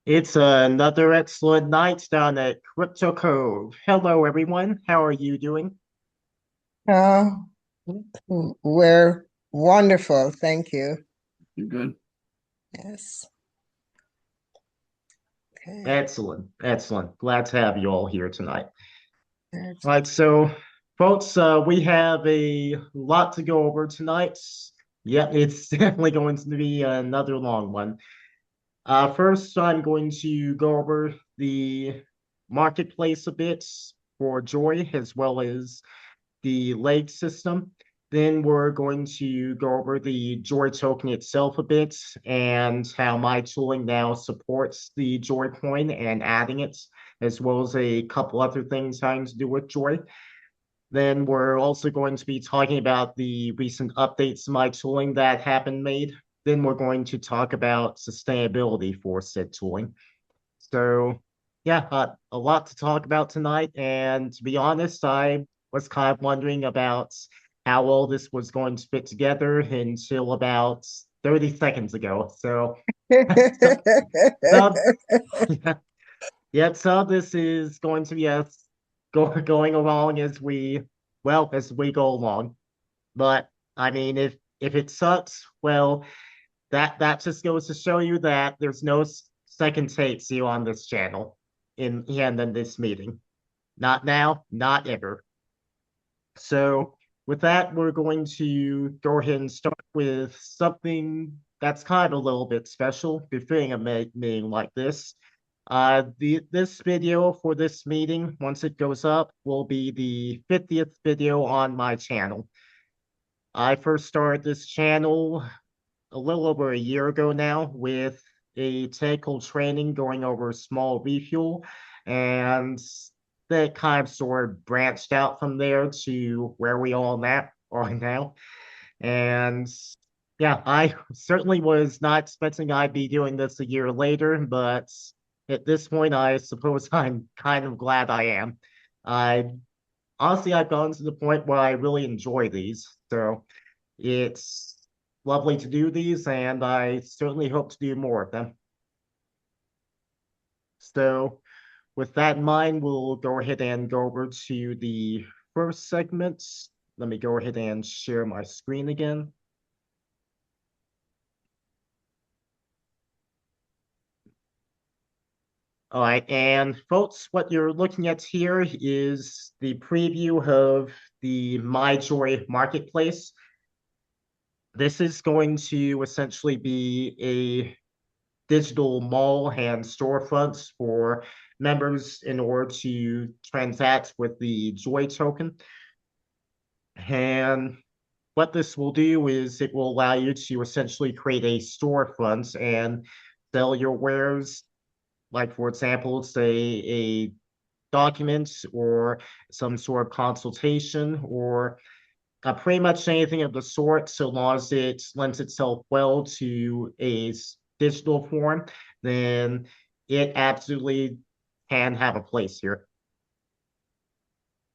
It's another excellent night down at Crypto Cove. Hello, everyone. How are you doing? Uh, we're wonderful. Thank you. You're good. Yes. Okay. Excellent, excellent. Glad to have you all here tonight. That's- All right, so folks, we have a lot to go over tonight. Yep, it's definitely going to be another long one. First, I'm going to go over the marketplace a bit for Joy, as well as the leg system. Then we're going to go over the Joy token itself a bit and how my tooling now supports the Joy coin and adding it, as well as a couple other things having to do with Joy. Then we're also going to be talking about the recent updates to my tooling that have been made. Then we're going to talk about sustainability for said tooling. So, yeah, a lot to talk about tonight. And to be honest, I was kind of wondering about how all this was going to fit together until about 30 seconds ago. So, so yeah, so this is going to be us going along as we go along. But I mean, if it sucks, well, that just goes to show you that there's no second takes you on this channel in this meeting. Not now, not ever. So with that, we're going to go ahead and start with something that's kind of a little bit special, befitting a meeting like this. This video for this meeting, once it goes up, will be the 50th video on my channel. I first started this channel a little over a year ago now with a technical training going over small refuel, and that kind of sort of branched out from there to where we all now are now. And yeah, I certainly was not expecting I'd be doing this a year later, but at this point, I suppose I'm kind of glad I am. I honestly, I've gone to the point where I really enjoy these. So it's lovely to do these, and I certainly hope to do more of them. So, with that in mind, we'll go ahead and go over to the first segment. Let me go ahead and share my screen again. All right, and folks, what you're looking at here is the preview of the MyJoy Marketplace. This is going to essentially be a digital mall and storefronts for members in order to transact with the Joy token. And what this will do is it will allow you to essentially create a storefront and sell your wares, like for example, say a document or some sort of consultation or pretty much anything of the sort, so long as it lends itself well to a digital form, then it absolutely can have a place here.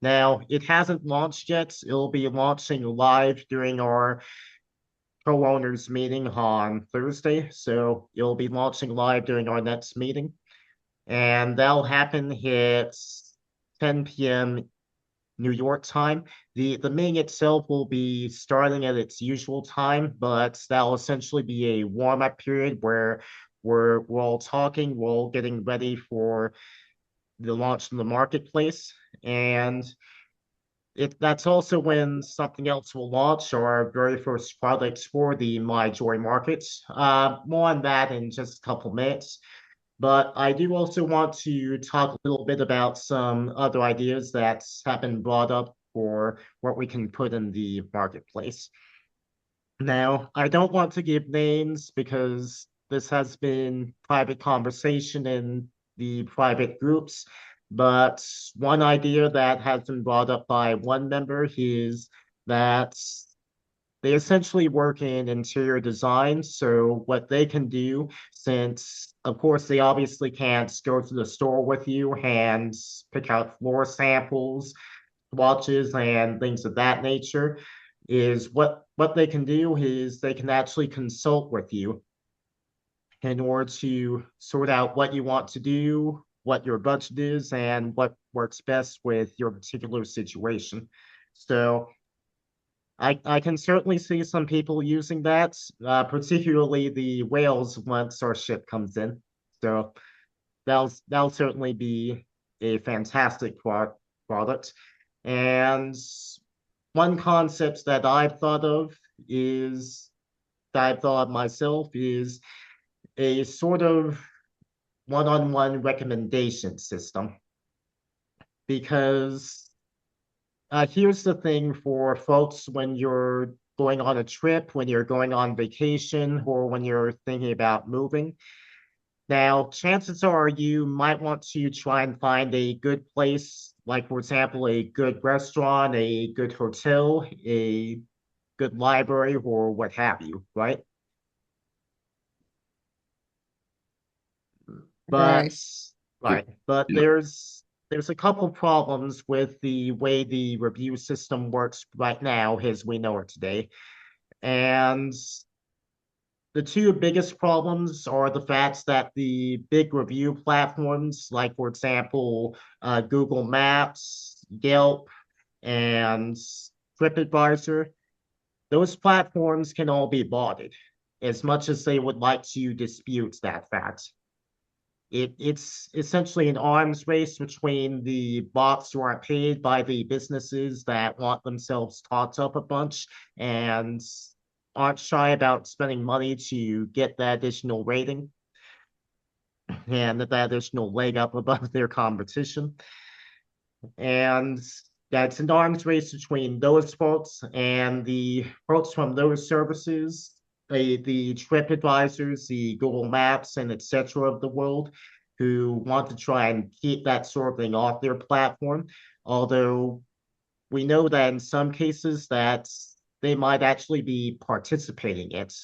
Now, it hasn't launched yet. It'll be launching live during our co-owners meeting on Thursday. So it'll be launching live during our next meeting. And that'll happen at 10 p.m. New York time. The meeting itself will be starting at its usual time, but that'll essentially be a warm-up period where we're all talking, we're all getting ready for the launch in the marketplace. And that's also when something else will launch, our very first product for the MyJoy markets. More on that in just a couple minutes. But I do also want to talk a little bit about some other ideas that have been brought up for what we can put in the marketplace. Now, I don't want to give names because this has been private conversation in the private groups, but one idea that has been brought up by one member is that they essentially work in interior design. So what they can do, since of course they obviously can't go to the store with you and pick out floor samples, swatches, and things of that nature, is what they can do is they can actually consult with you in order to sort out what you want to do, what your budget is, and what works best with your particular situation. So I can certainly see some people using that, particularly the Wales once our ship comes in. So that'll certainly be a fantastic product. And one concept that I've thought of is that I've thought of myself is a sort of one-on-one recommendation system. Because here's the thing for folks when you're going on a trip, when you're going on vacation, or when you're thinking about moving. Now, chances are you might want to try and find a good place, like, for example, a good restaurant, a good hotel, a good library, or what have you, right? But Right. Yep. right, but Yep. there's a couple problems with the way the review system works right now as we know it today. And the two biggest problems are the fact that the big review platforms, like for example, Google Maps, Yelp, and TripAdvisor, those platforms can all be botted, as much as they would like to dispute that fact. It's essentially an arms race between the bots who are paid by the businesses that want themselves talked up a bunch and aren't shy about spending money to get that additional rating and that additional leg up above their competition. And that's an arms race between those folks and the folks from those services, the TripAdvisors, the Google Maps, and etc. of the world, who want to try and keep that sort of thing off their platform. Although we know that in some cases that they might actually be participating in it.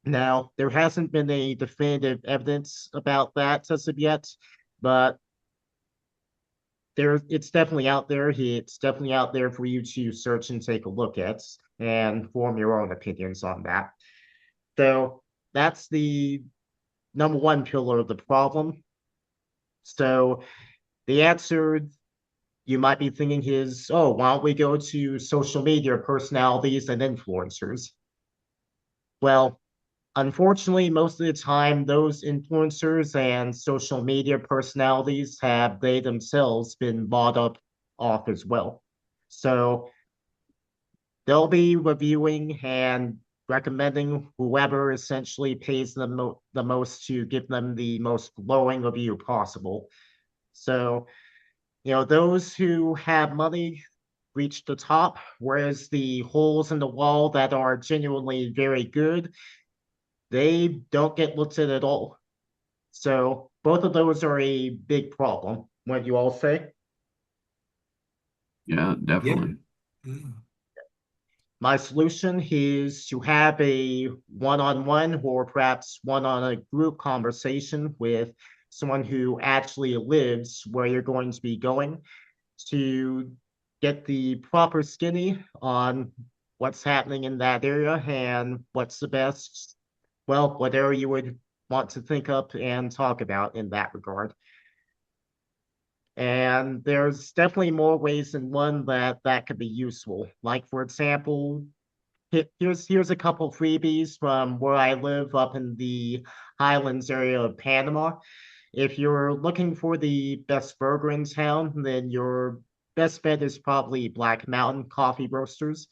Now, there hasn't been any definitive evidence about that as of yet, but it's definitely out there. It's definitely out there for you to search and take a look at and form your own opinions on that. So that's the number one pillar of the problem. So the answer you might be thinking is, oh, why don't we go to social media personalities and influencers? Well, unfortunately, most of the time, those influencers and social media personalities have they themselves been bought up off as well. So they'll be reviewing and recommending whoever essentially pays them the most to give them the most glowing review possible. So, those who have money reach the top, whereas the holes in the wall that are genuinely very good, they don't get looked at all. So both of those are a big problem. What you all say? Yeah, definitely. Yeah. My solution is to have a one-on-one or perhaps one-on-a-group conversation with someone who actually lives where you're going to be going to get the proper skinny on what's happening in that area and what's the best, well, whatever you would want to think up and talk about in that regard. And there's definitely more ways than one that could be useful. Like, for example, here's a couple freebies from where I live up in the Highlands area of Panama. If you're looking for the best burger in town, then your best bet is probably Black Mountain Coffee Roasters.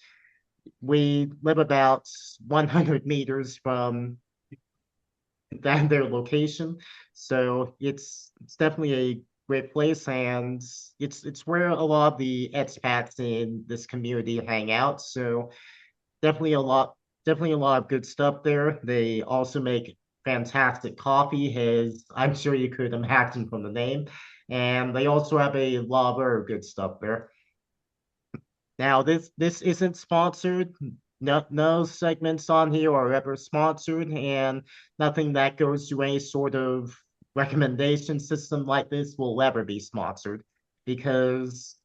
We live about 100 meters from their location, so it's definitely a great place, and it's where a lot of the expats in this community hang out. So definitely a lot, definitely a lot of good stuff there. They also make fantastic coffee, as I'm sure you could imagine from the name. And they also have a lot of other good stuff there. Now, this isn't sponsored. No segments on here are ever sponsored, and nothing that goes to any sort of recommendation system like this will ever be sponsored, because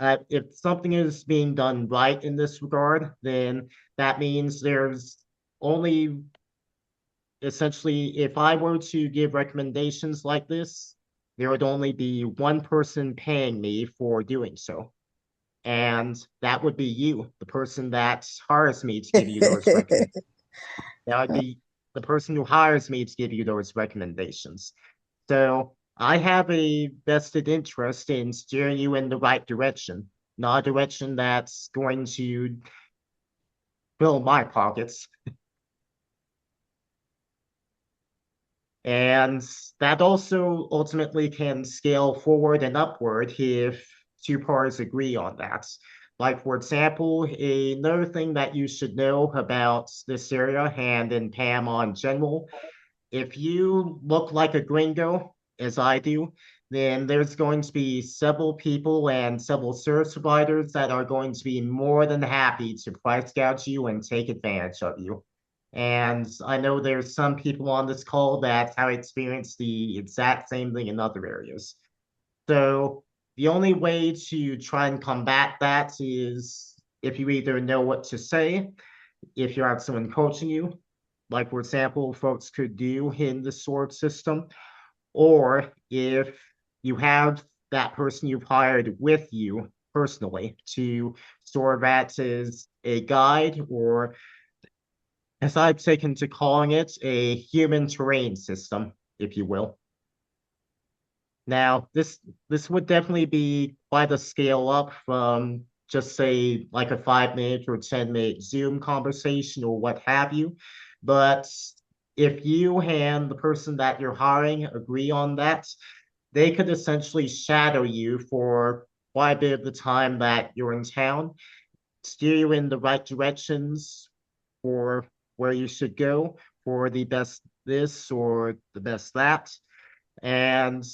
if something is being done right in this regard, then that means there's only essentially, if I were to give recommendations like this, there would only be one person paying me for doing so. And that would be you, the person that hires me to give you those recommendations. That would be the person who hires me to give you those recommendations. So I have a vested interest in steering you in the right direction, not a direction that's going to fill my pockets. And that also ultimately can scale forward and upward if two parties agree on that. Like, for example, another thing that you should know about this area and in Panama in general, if you look like a gringo, as I do, then there's going to be several people and several service providers that are going to be more than happy to price gouge you and take advantage of you. And I know there's some people on this call that have experienced the exact same thing in other areas. So the only way to try and combat that is if you either know what to say, if you have someone coaching you, like for example, folks could do in the sword system, or if you have that person you've hired with you personally to sort of act as a guide, or as I've taken to calling it, a human terrain system, if you will. Now, this would definitely be quite a scale up from just say like a 5 minute or 10 minute Zoom conversation or what have you. But if you and the person that you're hiring agree on that, they could essentially shadow you for quite a bit of the time that you're in town, steer you in the right directions for where you should go for the best this or the best that, and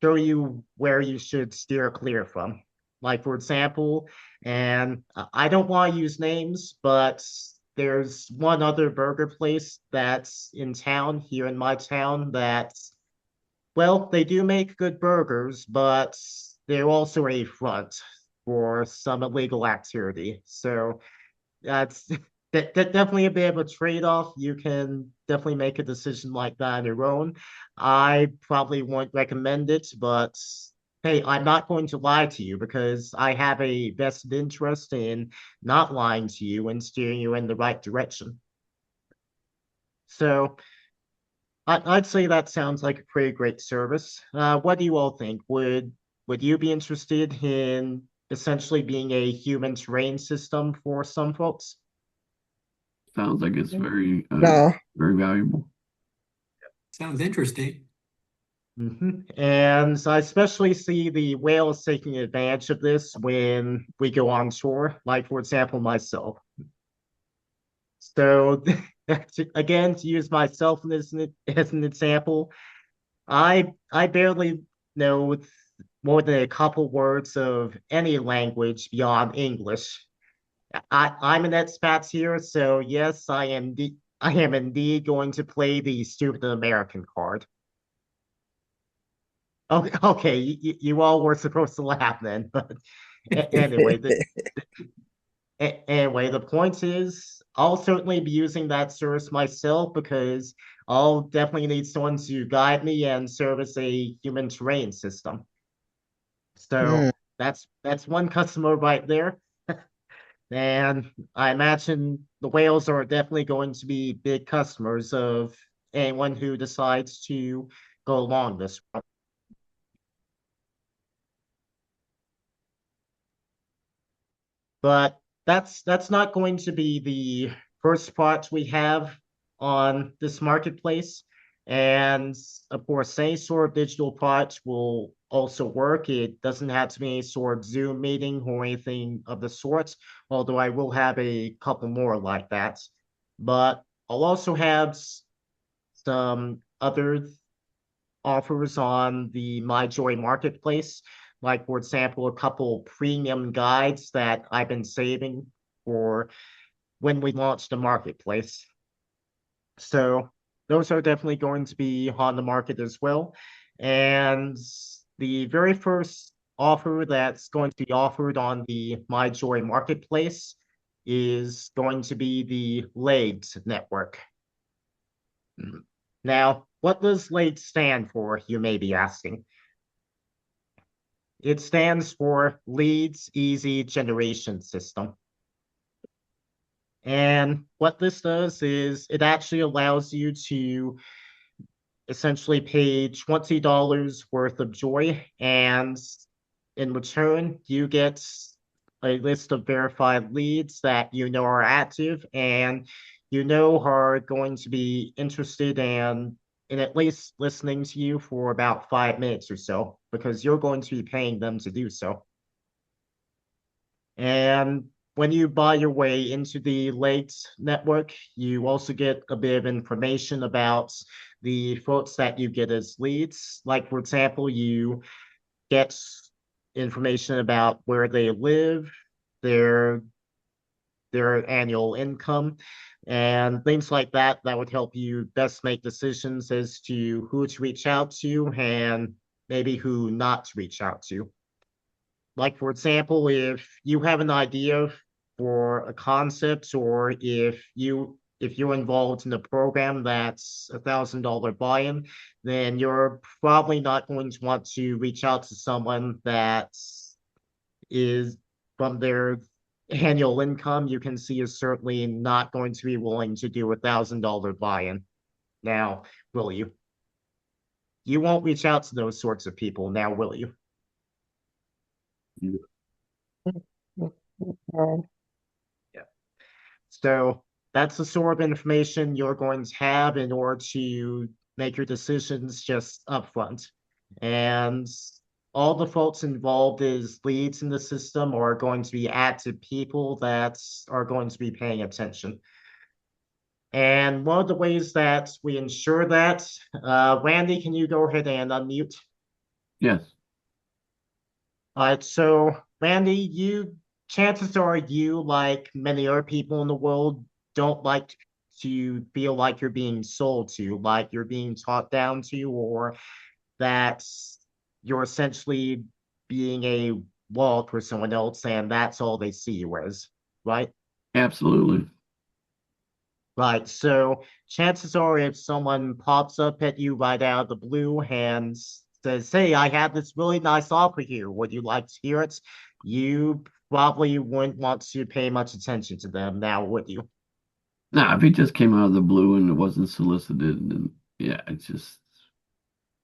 show you where you should steer clear from. Like, for example, and I don't want to use names, but there's one other burger place that's in town, here in my town, that's, well, they do make good burgers, but they're also a front for some illegal activity. So that's that definitely a bit of a trade-off. You can definitely make a decision like that on your own. I probably won't recommend it, but hey, I'm not going to lie to you because I have a vested interest in not lying to you and steering you in the right direction. So I'd say that sounds like a pretty great service. What do you all think? Would you be interested in essentially being a human terrain system for some folks? Sounds like it's very, No, very valuable. Sounds interesting. And I especially see the whales taking advantage of this when we go on shore, like for example, myself. So again, to use myself as an example, I barely know more than a couple words of any language beyond English. I'm an expat here, so yes, I am indeed going to play the stupid American card. Okay, okay, you all were supposed to laugh then, but anyway, anyway, the point is, I'll certainly be using that service myself because I'll definitely need someone to guide me and serve as a human terrain system. mm, So that's one customer right there. And I imagine the whales are definitely going to be big customers of anyone who decides to go along this route. But that's not going to be the first part we have on this marketplace. And of course, any sort of digital product will also work. It doesn't have to be any sort of Zoom meeting or anything of the sort, although I will have a couple more like that. But I'll also have some other offers on the MyJoy marketplace, like for example, a couple premium guides that I've been saving for when we launch the marketplace. So those are definitely going to be on the market as well. And the very first offer that's going to be offered on the MyJoy marketplace is going to be the Legs network. Now, what does LEAD stand for, you may be asking? It stands for Leads Easy Generation System. And what this does is it actually allows you to essentially pay $20 worth of joy, and in return, you get a list of verified leads that you know are active and you know are going to be interested in at least listening to you for about 5 minutes or so, because you're going to be paying them to do so. And when you buy your way into the late network, you also get a bit of information about the folks that you get as leads. Like, for example, you get information about where they live, their their annual income, and things like that that would help you best make decisions as to who to reach out to and maybe who not to reach out to. Like, for example, if you have an idea for a concept, or if you're involved in a program that's $1,000 buy-in, then you're probably not going to want to reach out to someone that is from their annual income you can see is certainly not going to be willing to do $1,000 buy-in. Now, will you? You won't reach out to those sorts of people now, will you? So that's the sort of information you're going to have in order to make your decisions just upfront. And all the folks involved as leads in the system are going to be active people that are going to be paying attention. And one of the ways that we ensure that, Randy, can you go ahead and unmute? Yes. All right, so Randy, chances are you, like many other people in the world, don't like to feel like you're being sold to, like you're being talked down to, or that you're essentially being a wall for someone else, and that's all they see you as, right? Absolutely. Right. So chances are if someone pops up at you right out of the blue and says, "Hey, I have this really nice offer here. Would you like to hear it?" You probably wouldn't want to pay much attention to them now, would you? Now, if it just came out of the blue and it wasn't solicited, then yeah, it's just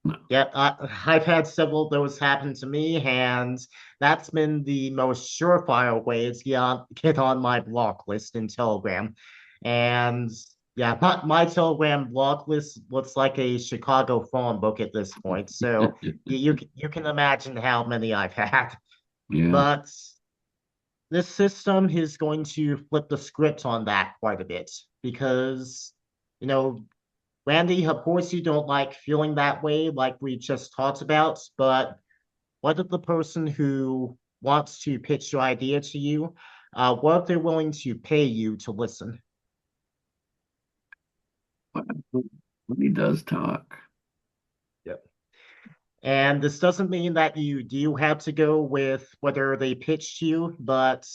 no. Yeah, I've had several of those happen to me, and that's been the most surefire way to get on my block list in Telegram. And yeah, my Telegram block list looks like a Chicago phone book at this point. So you can imagine how many I've had. Yeah, But this system is going to flip the script on that quite a bit because, you know, Randy, of course, you don't like feeling that way, like we just talked about, but what if the person who wants to pitch your idea to you, what if they're willing to pay you to listen? but when he does talk, Yep. And this doesn't mean that you do have to go with whether they pitch to you, but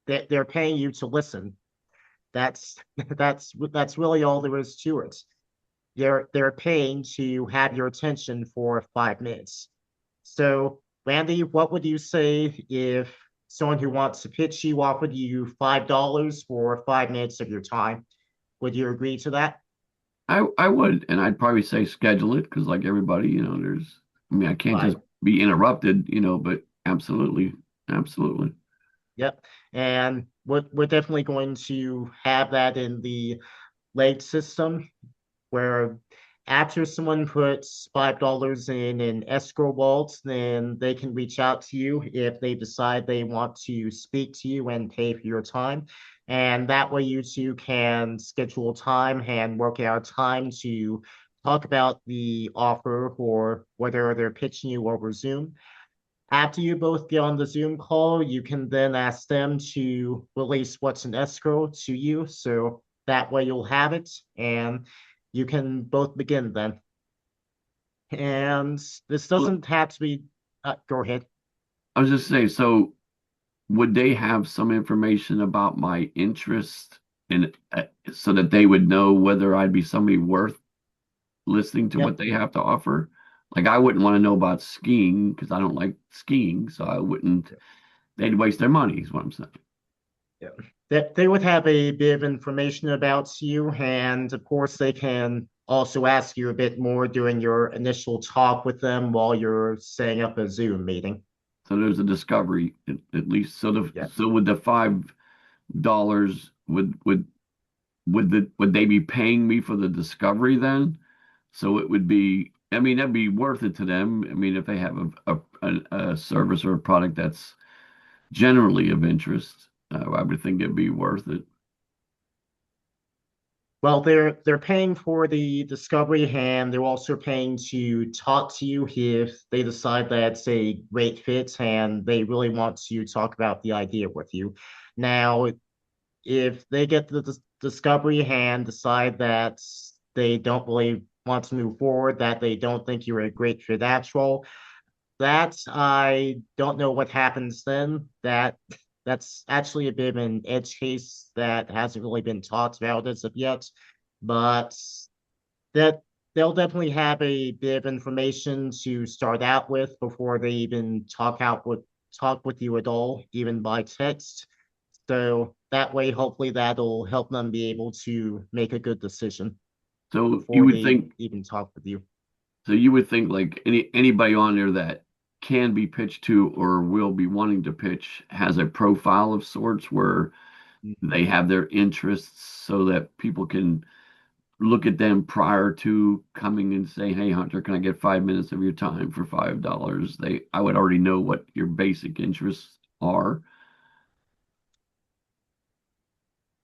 that they're paying you to listen. That's that's really all there is to it. They're paying to have your attention for 5 minutes. So, Randy, what would you say if someone who wants to pitch you offered you $5 for 5 minutes of your time? Would you agree to that? I would, and I'd probably say schedule it because, like everybody, there's. I mean, I can't Right. just be interrupted, but absolutely, absolutely. Yep. And we're definitely going to have that in the late system, where after someone puts $5 in an escrow vault, then they can reach out to you if they decide they want to speak to you and pay for your time. And that way you two can schedule time and work out time to talk about the offer or whether they're pitching you over Zoom. After you both get on the Zoom call, you can then ask them to release what's in escrow to you. So that way you'll have it and you can both begin then. And this Well, doesn't have to be, go ahead. I was just saying, so would they have some information about my interest and so that they would know whether I'd be somebody worth listening to Yep. what they have to offer. Like I wouldn't want to know about skiing because I don't like skiing, so I wouldn't. They'd waste their money, is what I'm saying. That they would have a bit of information about you, and of course they can also ask you a bit more during your initial talk with them while you're setting up a Zoom meeting. So there's a discovery at least. So Yeah. so with the $5 would they be paying me for the discovery then? So it would be, I mean, that'd be worth it to them. I mean, if they have a service or a product that's generally of interest, I would think it'd be worth it. Well, they're paying for the discovery, and they're also paying to talk to you if they decide that's a great fit and they really want to talk about the idea with you. Now, if they get the discovery and decide that they don't really want to move forward, that they don't think you're a great fit after all, that I don't know what happens then. That's actually a bit of an edge case that hasn't really been talked about as of yet, but that they'll definitely have a bit of information to start out with before they even talk with you at all, even by text. So that way, hopefully, that'll help them be able to make a good decision So you before would they think, even talk with you. so you would think like anybody on there that can be pitched to or will be wanting to pitch has a profile of sorts where they have their interests so that people can look at them prior to coming and saying, "Hey, Hunter, can I get 5 minutes of your time for $5?" I would already know what your basic interests are.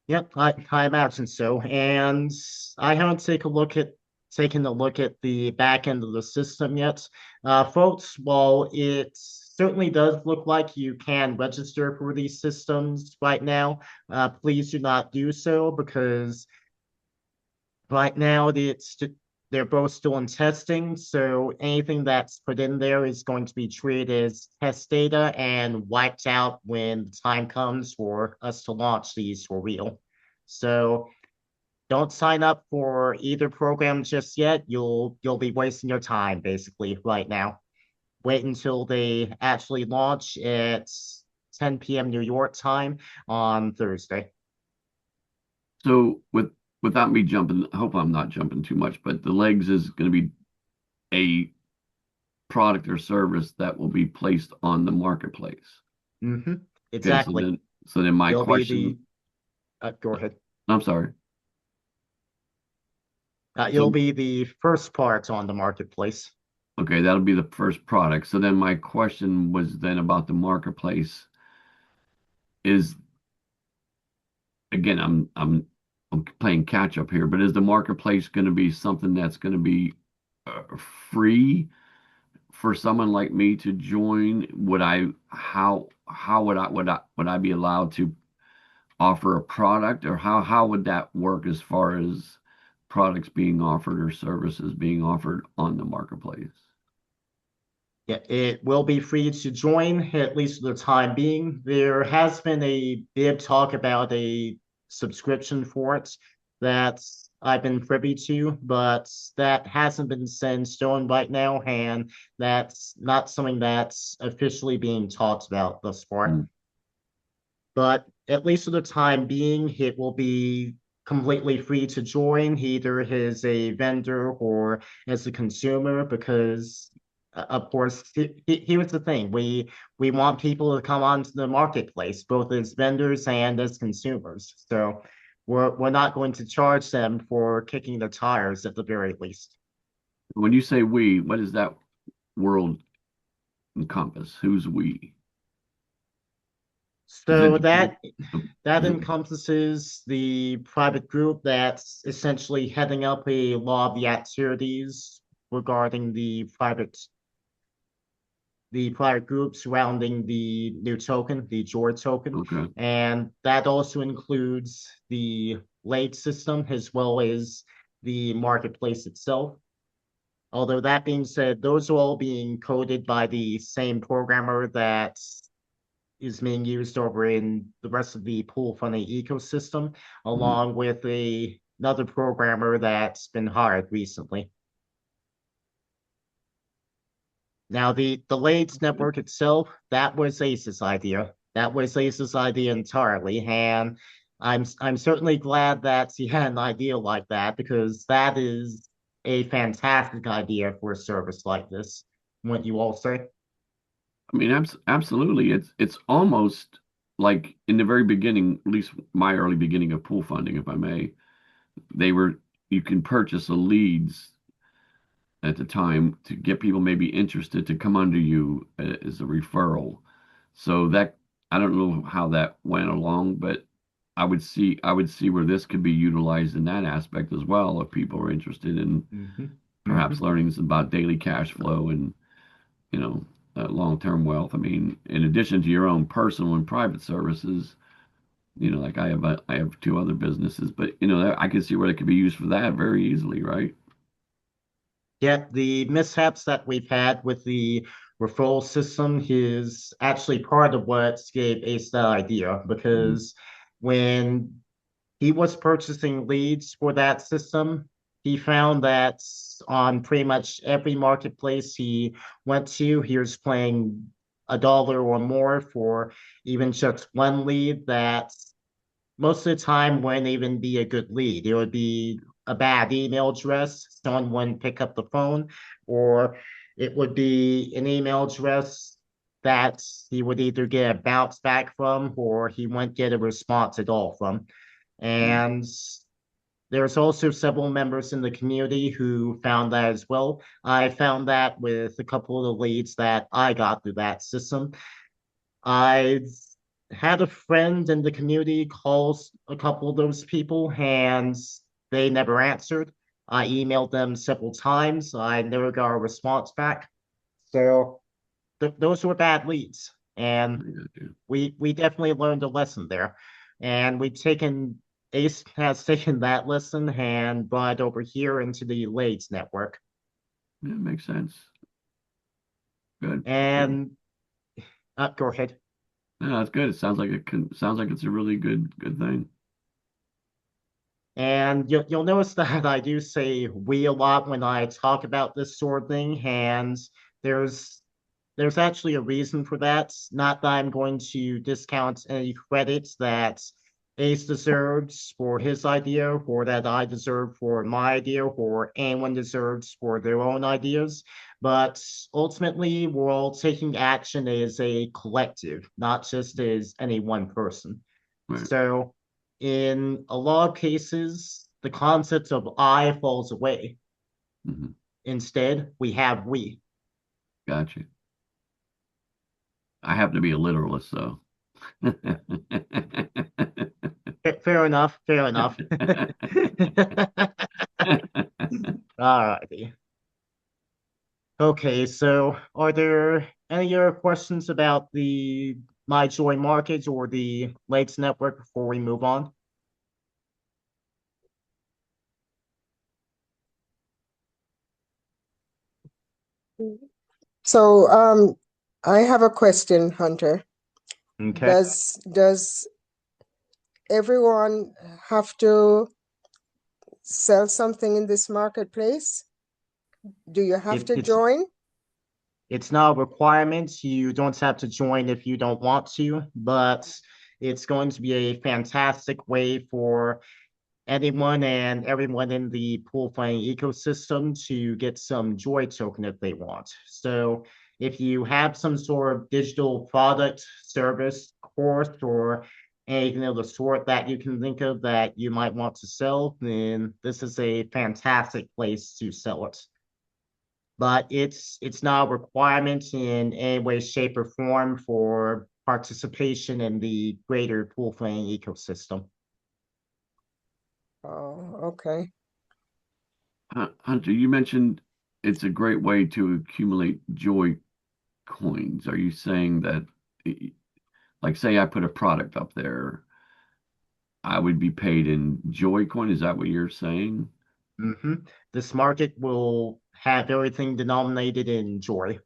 Yep, I imagine so. And I haven't taken a look at the back end of the system yet. Folks, while it certainly does look like you can register for these systems right now, please do not do so because right now they're both still in testing. So anything that's put in there is going to be treated as test data and wiped out when the time comes for us to launch these for real. So don't sign up for either program just yet. You'll be wasting your time basically right now. Wait until they actually launch at 10 p.m. New York time on Thursday. So without me jumping, I hope I'm not jumping too much, but the legs is going to be a product or service that will be placed on the marketplace. Mm-hmm. Okay, Exactly. so then my You'll be question, go ahead. I'm sorry. You'll So be the first part on the marketplace. okay, that'll be the first product. So then my question was then about the marketplace is again, I'm playing catch up here, but is the marketplace going to be something that's going to be free for someone like me to join? How would I be allowed to offer a product, or how would that work as far as products being offered or services being offered on the marketplace? Yeah, it will be free to join, at least for the time being. There has been a big talk about a subscription for it that I've been privy to, but that hasn't been set in stone right now, and that's not something that's officially being talked about thus far. Mm. But at least for the time being, it will be completely free to join, either as a vendor or as a consumer, because of course, here's the thing: we want people to come onto the marketplace, both as vendors and as consumers. So we're not going to charge them for kicking the tires at the very least. When you say we, what does that world encompass? Who's we? Is So it that is it encompasses the private group that's essentially heading up a lot of the activities regarding the private group surrounding the new token, the Jord token. okay? And that also includes the late system as well as the marketplace itself. Although that being said, those are all being coded by the same programmer that is being used over in the rest of the pool funding ecosystem, along with another programmer that's been hired recently. Now, the Lades network itself, that was Ace's idea. That was Ace's idea entirely, and I'm certainly glad that he had an idea like that, because that is a fantastic idea for a service like this. Wouldn't you all say? I mean, absolutely. It's almost like in the very beginning, at least my early beginning of pool funding, if I may, you can purchase the leads at the time to get people maybe interested to come under you as a referral. So that I don't know how that went along, but I would see where this could be utilized in that aspect as well if people are interested in perhaps learning about daily cash flow and long-term wealth. I mean, in addition to your own personal and private services, like I have two other businesses, but I can see where it could be used for that very easily, right? Yeah, the mishaps that we've had with the referral system is actually part of what gave Ace that idea, because when he was purchasing leads for that system, he found that on pretty much every marketplace he went to, he was paying $1 or more for even just one lead that most of the time wouldn't even be a good lead. It would be a bad email address, someone wouldn't pick up the phone, or it would be an email address that he would either get a bounce back from, or he wouldn't get a response at all from. And there's also several members in the community who found that as well. I found that with a couple of the leads that I got through that system. I had a friend in the community call a couple of those people, and they never answered. I emailed them several times. I never got a response back. So those were bad leads, and we definitely learned a lesson there. And Ace has taken that lesson and brought it over here into the Lades network. Yeah, makes sense. Good. And go ahead. Yeah, that's good. It sounds like it's a really good thing. And you'll notice that I do say we a lot when I talk about this sort of thing, and there's actually a reason for that. Not that I'm going to discount any credits that Ace deserves for his idea, or that I deserve for my idea, or anyone deserves for their own ideas. But ultimately, we're all taking action as a collective, not just as any one person. Right. So, in a lot of cases, the concept of I falls away. Instead, we have we. Gotcha. I happen to be a literalist, so. Fair enough. Fair enough. All righty. Okay, so are there any other questions about the MyJoy Market or the Lakes Network before we move on? So, I have a question, Hunter. Okay. Does everyone have to sell something in this marketplace? Do you have to join? It's not a requirement. You don't have to join if you don't want to, but it's going to be a fantastic way for anyone and everyone in the pool funding ecosystem to get some Joy token if they want. So if you have some sort of digital product, service, course, or anything of the sort that you can think of that you might want to sell, then this is a fantastic place to sell it. But it's not a requirement in any way, shape, or form for participation in the greater pool funding ecosystem. Oh, okay. Hunter, you mentioned it's a great way to accumulate Joy coins. Are you saying that, like, say I put a product up there, I would be paid in Joy coin? Is that what you're saying? This market will have everything denominated in Joy.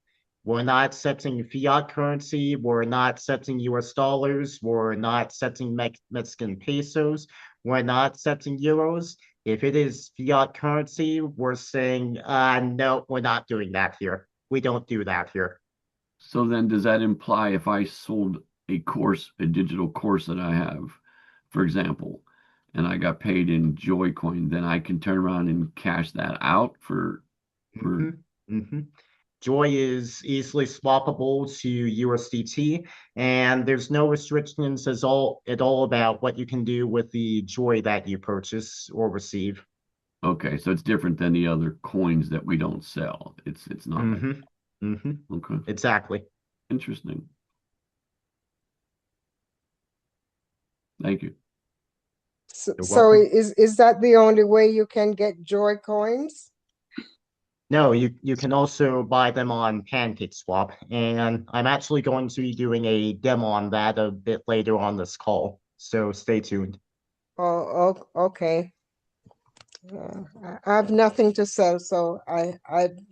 We're not accepting fiat currency. We're not accepting US dollars. We're not accepting Mexican pesos. We're not accepting euros. If it is fiat currency, we're saying, no, we're not doing that here. We don't do that here. So then does that imply if I sold a course, a digital course that I have, for example, and I got paid in Joy-Coin, then I can turn around and cash that out for Joy is easily swappable to USDT, and there's no restrictions at all about what you can do with the Joy that you purchase or receive. Okay, so it's different than the other coins that we don't sell. It's not like okay. Exactly. Interesting. Thank you. You're So welcome. is that the only way you can get Joy coins? No, you can also buy them on PancakeSwap, and I'm actually going to be doing a demo on that a bit later on this call, so stay tuned. Okay. I have nothing to sell, so I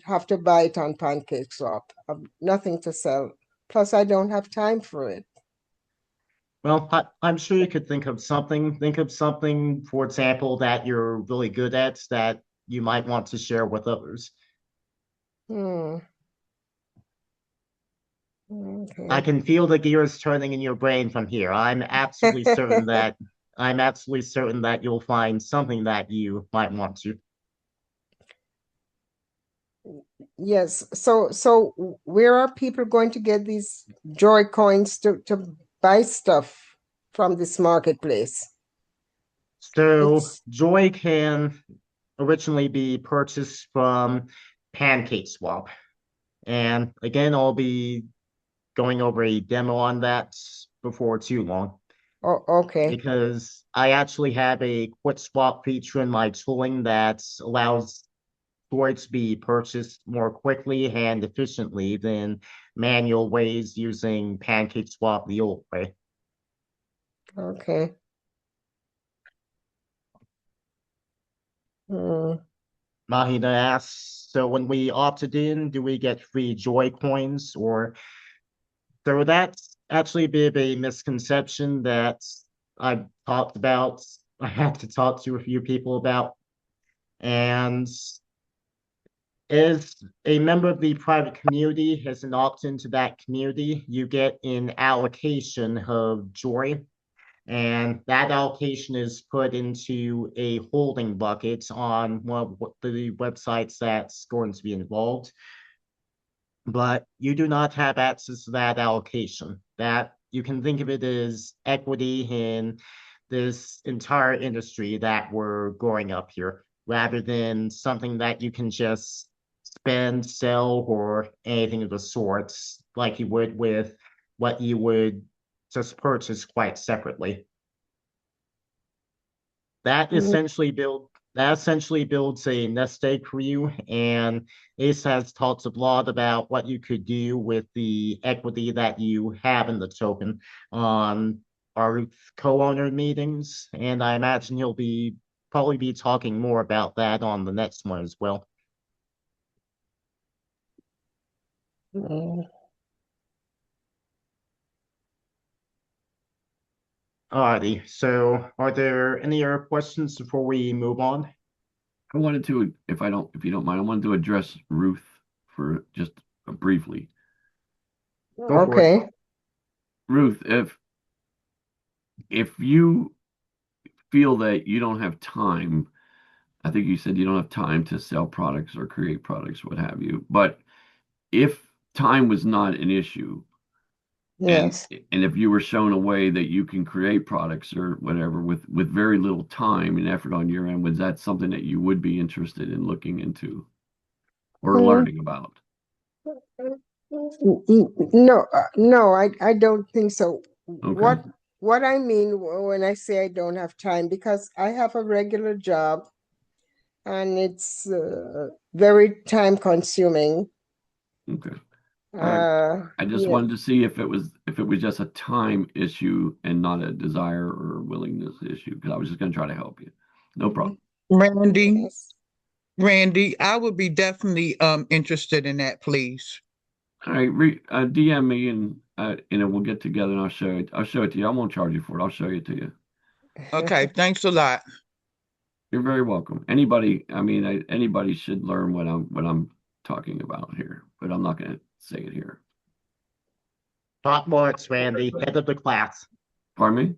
have to buy it on PancakeSwap. I've nothing to sell. Plus, I don't have time for it. Well, I'm sure you could think of something. Think of something, for example, that you're really good at that you might want to share with others. Hmm. I Okay. can feel the gears turning in your brain from here. I'm absolutely certain that you'll find something that you might want to. Yes. So where are people going to get these Joy coins to buy stuff from this marketplace? So It's Joy can originally be purchased from PancakeSwap. And again, I'll be going over a demo on that before too long, okay. because I actually have a quick swap feature in my tooling that allows Joy to be purchased more quickly and efficiently than manual ways using PancakeSwap the old way. Okay. Hmm. Mahina asks, so when we opted in, do we get free Joy coins? Or so that's actually a bit of a misconception that I've talked about. I have to talk to a few people about. And as a member of the private community, as an opt-in to that community, you get an allocation of Joy. And that allocation is put into a holding bucket on one of the websites that's going to be involved. But you do not have access to that allocation. That you can think of it as equity in this entire industry that we're growing up here, rather than something that you can just spend, sell, or anything of the sorts, like you would with what you would just purchase quite separately. That essentially builds a nest egg for you, and Ace has talked a lot about what you could do with the equity that you have in the token on our co-owner meetings, and I imagine he'll probably be talking more about that on the next one as well. Hmm. Alrighty, so are there any other questions before we move on? I wanted to, if you don't mind, I wanted to address Ruth for just briefly. Go for it. Okay. Ruth, if you feel that you don't have time, I think you said you don't have time to sell products or create products, what have you. But if time was not an issue, Yes. and if you were shown a way that you can create products or whatever with very little time and effort on your end, was that something that you would be interested in looking into or learning about? No, I don't think so. Okay. What I mean when I say I don't have time, because I have a regular job and it's very time consuming. Okay. I just Yeah. wanted to see if it was just a time issue and not a desire or willingness issue, because I was just going to try to help you. No problem. Randy, Yes. Randy, I would be definitely interested in that, please. All right, DM me and we'll get together and I'll show it. I'll show it to you. I won't charge you for it. I'll show it to you. Okay, thanks a lot. You're very welcome. Anybody, I mean, anybody should learn what I'm talking about here, but I'm not going to say it here. Top marks, Randy, head of the class. Pardon me?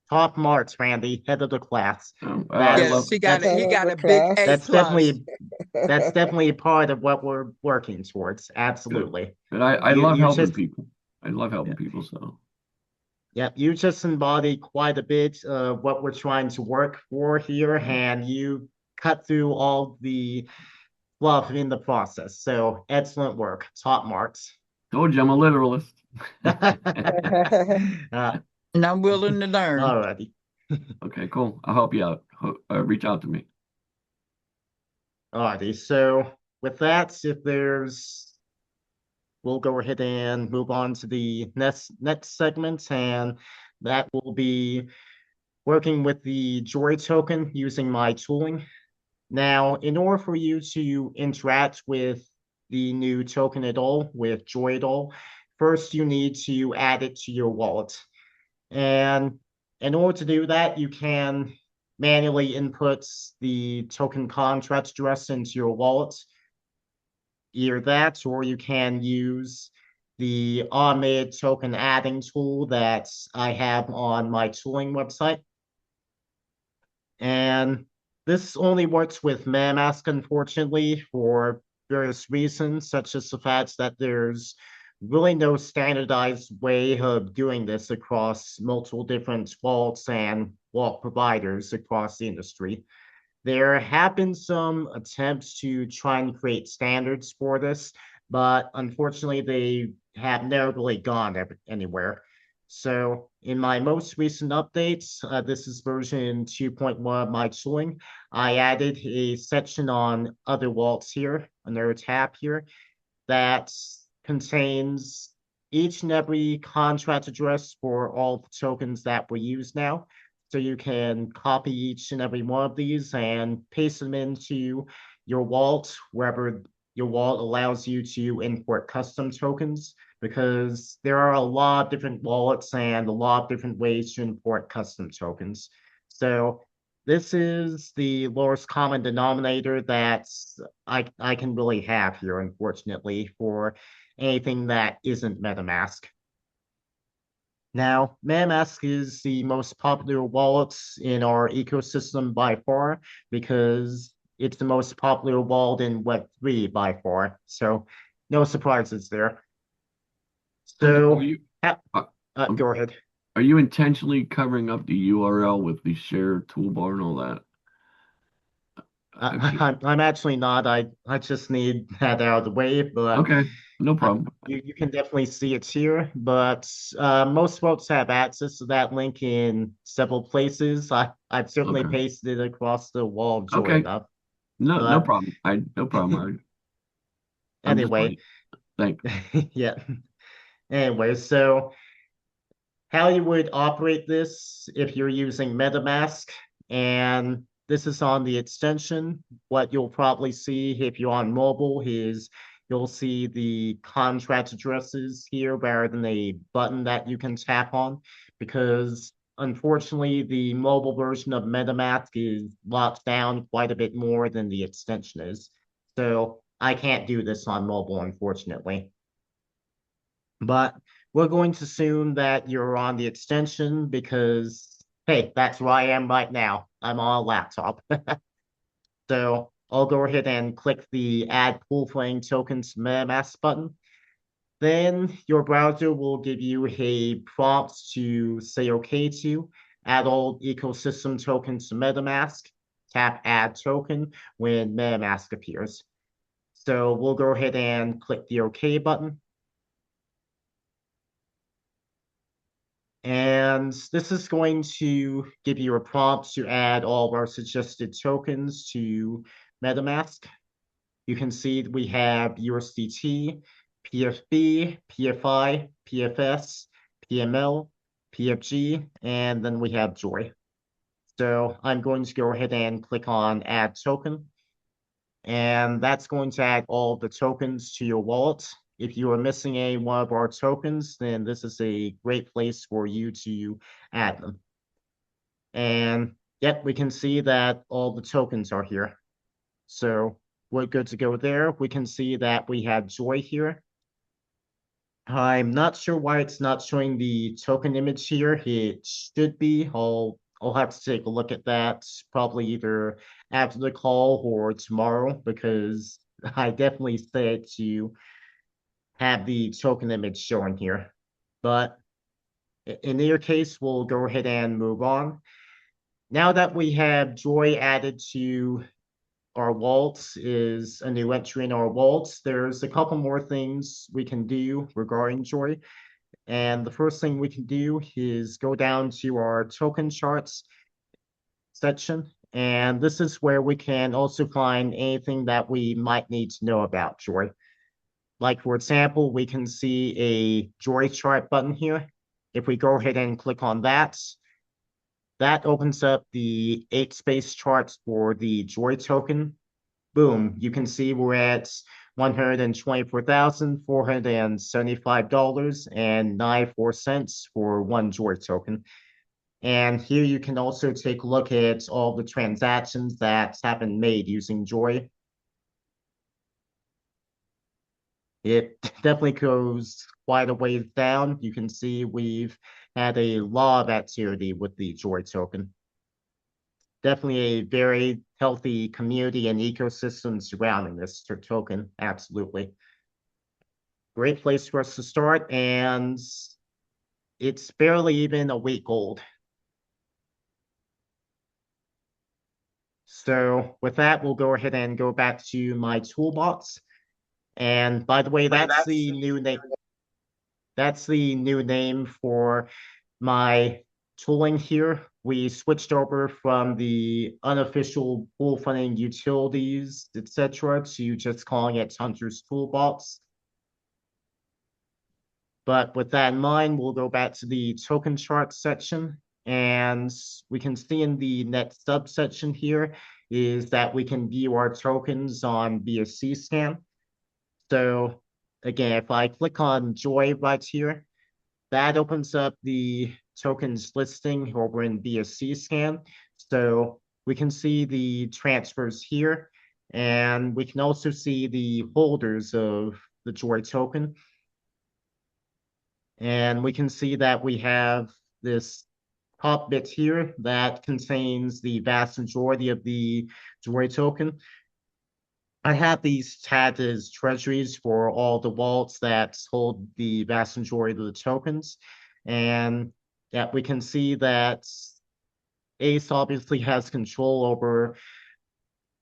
Top marks, Randy, head of the class. I Yes, love. he got that's- he got a Class. big A That's plus. definitely part of what we're working towards. Absolutely. But I You- love you helping just- people. I love helping people. So Yep, you just embody quite a bit of what we're trying to work for here, and you cut through all the fluff in the process. So excellent work. Top marks. told you I'm a literalist. And I'm willing to learn. Alrighty. Okay, cool. I'll help you out. Reach out to me. Alrighty. So with that, we'll go ahead and move on to the next segment, and that will be working with the Joy token using my tooling. Now, in order for you to interact with the new token at all, with Joy at all, first you need to add it to your wallet. And in order to do that, you can manually input the token contract address into your wallet. Either that, or you can use the automated token adding tool that I have on my tooling website. And this only works with MetaMask, unfortunately, for various reasons, such as the fact that there's really no standardized way of doing this across multiple different wallets and wallet providers across the industry. There have been some attempts to try and create standards for this, but unfortunately, they have never really gone anywhere. So in my most recent updates, this is version 2.1 of my tooling, I added a section on other wallets here, another tab here, that contains each and every contract address for all the tokens that we use now. So you can copy each and every one of these and paste them into your wallet, wherever your wallet allows you to import custom tokens, because there are a lot of different wallets and a lot of different ways to import custom tokens. So this is the lowest common denominator that I can really have here, unfortunately, for anything that isn't MetaMask. Now, MetaMask is the most popular wallet in our ecosystem by far, because it's the most popular wallet in Web3 by far. So no surprises there. So go ahead. Are you intentionally covering up the URL with the share toolbar and all that? I'm actually not. I just need that out of the way, but Okay, no problem. you can definitely see it here, but most folks have access to that link in several places. I've certainly Okay. pasted it across the wall of Joy Okay. enough. No problem. No problem. I'm just Anyway, playing. Thanks. yeah. Anyway, so how you would operate this if you're using MetaMask, and this is on the extension. What you'll probably see if you're on mobile is you'll see the contract addresses here rather than a button that you can tap on, because unfortunately the mobile version of MetaMask is locked down quite a bit more than the extension is. So I can't do this on mobile, unfortunately. But we're going to assume that you're on the extension because, hey, that's where I am right now. I'm on a laptop. So I'll go ahead and click the Add Pool Playing Tokens to MetaMask button. Then your browser will give you a prompt to say OK to add all ecosystem tokens to MetaMask. Tap Add Token when MetaMask appears. So we'll go ahead and click the OK button. And this is going to give you a prompt to add all of our suggested tokens to MetaMask. You can see we have USDT, PFB, PFI, PFS, PML, PFG, and then we have Joy. So I'm going to go ahead and click on Add Token. And that's going to add all the tokens to your wallet. if you are missing any one of our tokens, then this is a great place for you to add them. And yep, we can see that all the tokens are here. So we're good to go there. We can see that we have Joy here. I'm not sure why it's not showing the token image here. It should be. I'll have to take a look at that probably either after the call or tomorrow, because I definitely said to have the token image showing here. But in either case, we'll go ahead and move on. Now that we have Joy added to our wallets, is a new entry in our wallets, there's a couple more things we can do regarding Joy. And the first thing we can do is go down to our token charts section. And this is where we can also find anything that we might need to know about Joy. Like, for example, we can see a Joy chart button here. If we go ahead and click on that, that opens up the 8-space charts for the Joy token. Boom, you can see we're at $124,475.94 for one Joy token. And here you can also take a look at all the transactions that have been made using Joy. It definitely goes quite a ways down. You can see we've had a lot of activity with the Joy token. Definitely a very healthy community and ecosystem surrounding this token, absolutely. Great place for us to start, and it's barely even a week old. So with that, we'll go ahead and go back to my toolbox. And by the way, that's the new name. That's the new name for my tooling here. We switched over from the unofficial pool funding utilities, etc., to just calling it Hunter's Toolbox. But with that in mind, we'll go back to the token chart section, and we can see in the next subsection here is that we can view our tokens on BSC scan. So again, if I click on Joy right here, that opens up the tokens listing over in BSC scan. So we can see the transfers here, and we can also see the holders of the Joy token. And we can see that we have this top bit here that contains the vast majority of the Joy token. I have these tagged as treasuries for all the wallets that hold the vast majority of the tokens. And yeah, we can see that Ace obviously has control over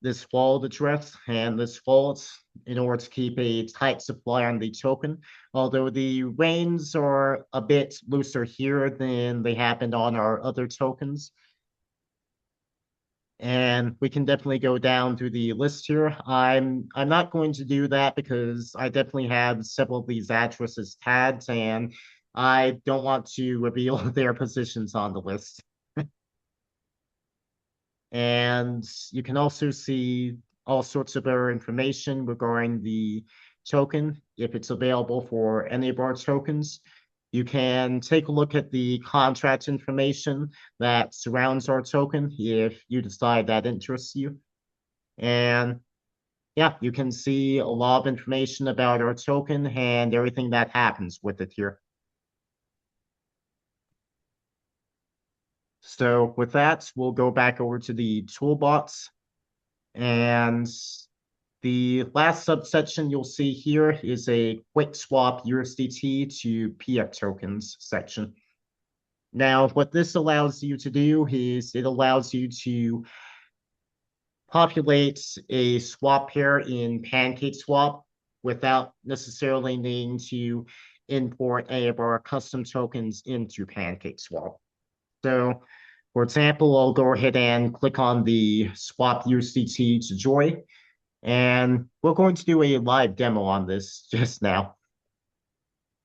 this wallet address and this wallet in order to keep a tight supply on the token. Although the reins are a bit looser here than they happened on our other tokens. And we can definitely go down through the list here. I'm not going to do that because I definitely have several of these addresses tagged, and I don't want to reveal their positions on the list. And you can also see all sorts of other information regarding the token, if it's available for any of our tokens. You can take a look at the contract information that surrounds our token if you decide that interests you. And yeah, you can see a lot of information about our token and everything that happens with it here. So with that, we'll go back over to the toolbox. And the last subsection you'll see here is a quick swap USDT to PF tokens section. Now, what this allows you to do is it allows you to populate a swap pair in PancakeSwap without necessarily needing to import any of our custom tokens into PancakeSwap. So, for example, I'll go ahead and click on the swap USDT to Joy, and we're going to do a live demo on this just now.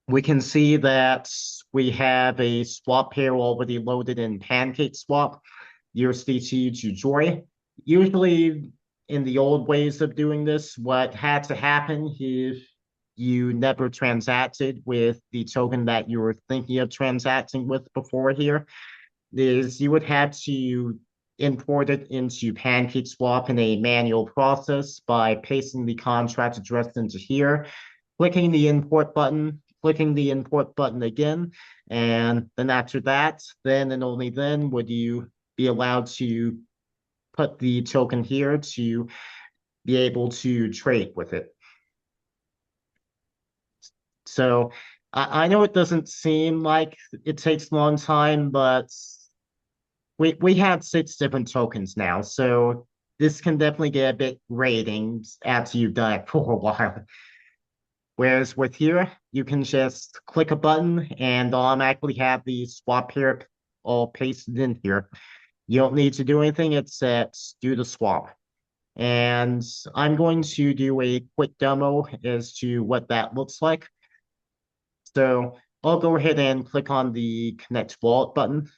We can see that we have a swap pair already loaded in PancakeSwap, USDT to Joy. Usually in the old ways of doing this, what had to happen is you never transacted with the token that you were thinking of transacting with before here is you would have to import it into PancakeSwap in a manual process by pasting the contract address into here, clicking the import button, clicking the import button again, and then after that, then and only then would you be allowed to put the token here to be able to trade with it. So I know it doesn't seem like it takes a long time, but we have 6 different tokens now, so this can definitely get a bit grating after you've done it for a while. Whereas with here, you can just click a button and automatically have the swap pair all pasted in here. You don't need to do anything except do the swap. And I'm going to do a quick demo as to what that looks like. So I'll go ahead and click on the Connect Wallet button.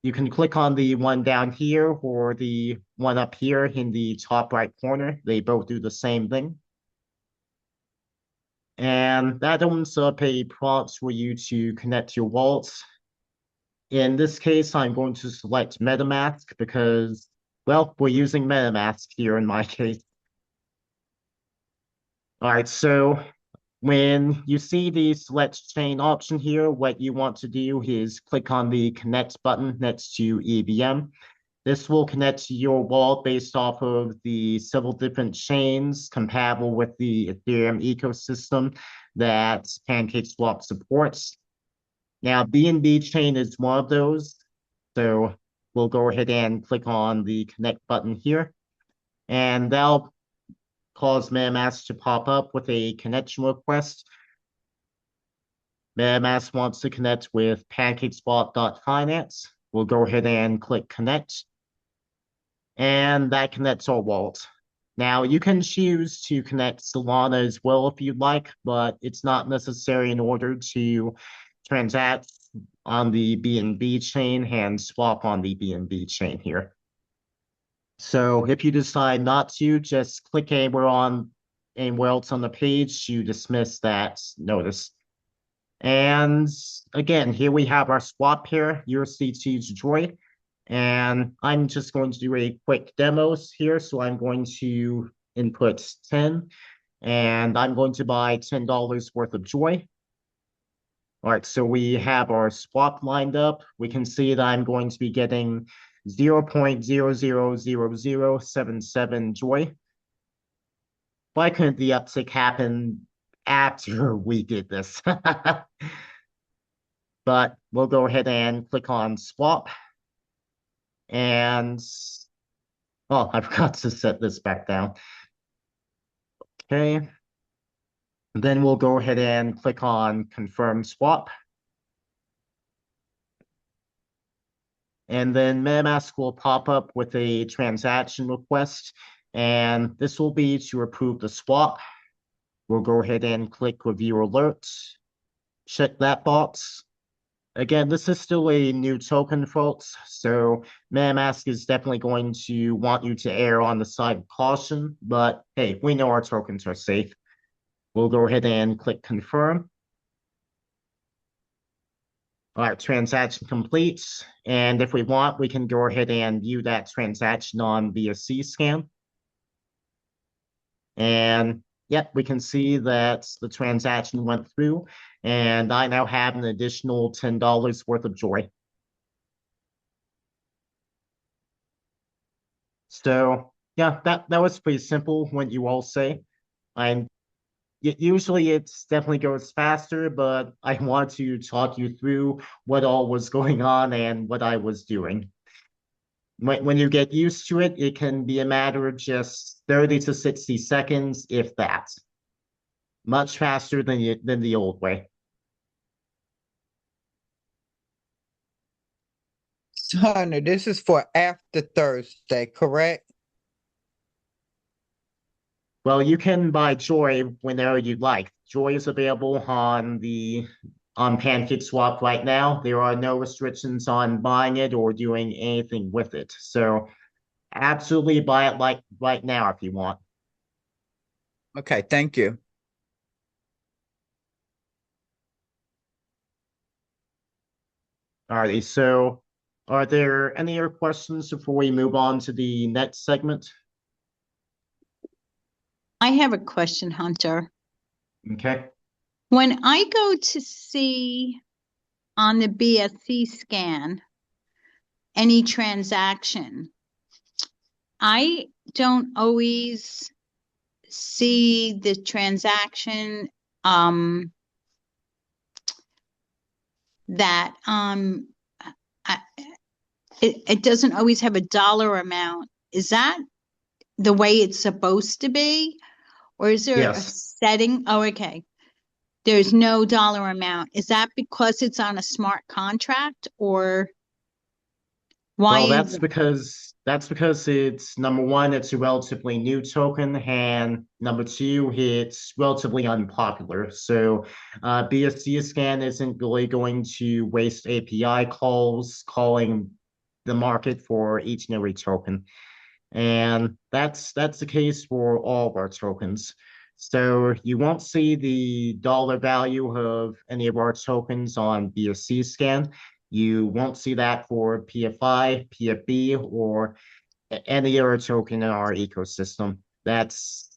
You can click on the one down here or the one up here in the top right corner. They both do the same thing. And that opens up a prompt for you to connect your wallets. In this case, I'm going to select MetaMask because, well, we're using MetaMask here in my case. All right, so when you see the select chain option here, what you want to do is click on the connect button next to EVM. This will connect to your wallet based off of the several different chains compatible with the Ethereum ecosystem that PancakeSwap supports. Now, BNB chain is one of those. So we'll go ahead and click on the connect button here. And that'll cause MetaMask to pop up with a connection request. MetaMask wants to connect with PancakeSwap.finance. We'll go ahead and click connect. And that connects our wallet. Now, you can choose to connect Solana as well if you'd like, but it's not necessary in order to transact on the BNB chain and swap on the BNB chain here. So if you decide not to, just click anywhere else on the page to dismiss that notice. And again, here we have our swap pair, USDT to Joy. And I'm just going to do a quick demos here. So I'm going to input 10 and I'm going to buy $10 worth of Joy. All right, so we have our swap lined up. We can see that I'm going to be getting 0.000077 Joy. Why couldn't the uptick happen after we did this? But we'll go ahead and click on swap. And, oh, I forgot to set this back down. Okay. Then we'll go ahead and click on confirm swap. And then MetaMask will pop up with a transaction request. And this will be to approve the swap. We'll go ahead and click review alerts. Check that box. Again, this is still a new token, folks, so MetaMask is definitely going to want you to err on the side of caution, but hey, we know our tokens are safe. We'll go ahead and click confirm. All right, transaction complete, and if we want, we can go ahead and view that transaction on via Cscan. And yep, we can see that the transaction went through, and I now have an additional $10 worth of Joy. So yeah, that was pretty simple, what you all say. Usually it definitely goes faster, but I want to talk you through what all was going on and what I was doing. When you get used to it, it can be a matter of just 30 to 60 seconds, if that. Much faster than the old way. Hunter, this is for after Thursday, correct? Well, you can buy Joy whenever you'd like. Joy is available on PancakeSwap right now. There are no restrictions on buying it or doing anything with it. So absolutely buy it like right now if you want. Okay, thank you. Alrighty, so are there any other questions before we move on to the next segment? I have a question, Hunter. Okay, When I go to see on the BSC scan any transaction, I don't always see the transaction that I, it doesn't always have a dollar amount. Is that the way it's supposed to be? Or is there a yes. setting? Oh, okay. There's no dollar amount. Is that because it's on a smart contract or why Well, is that's because it's number one, it's a relatively new token, and number two, it's relatively unpopular. So BSC scan isn't really going to waste API calls calling the market for each and every token. And that's the case for all of our tokens. So you won't see the dollar value of any of our tokens on BSC scan. You won't see that for PFI, PFB, or any other token in our ecosystem. That's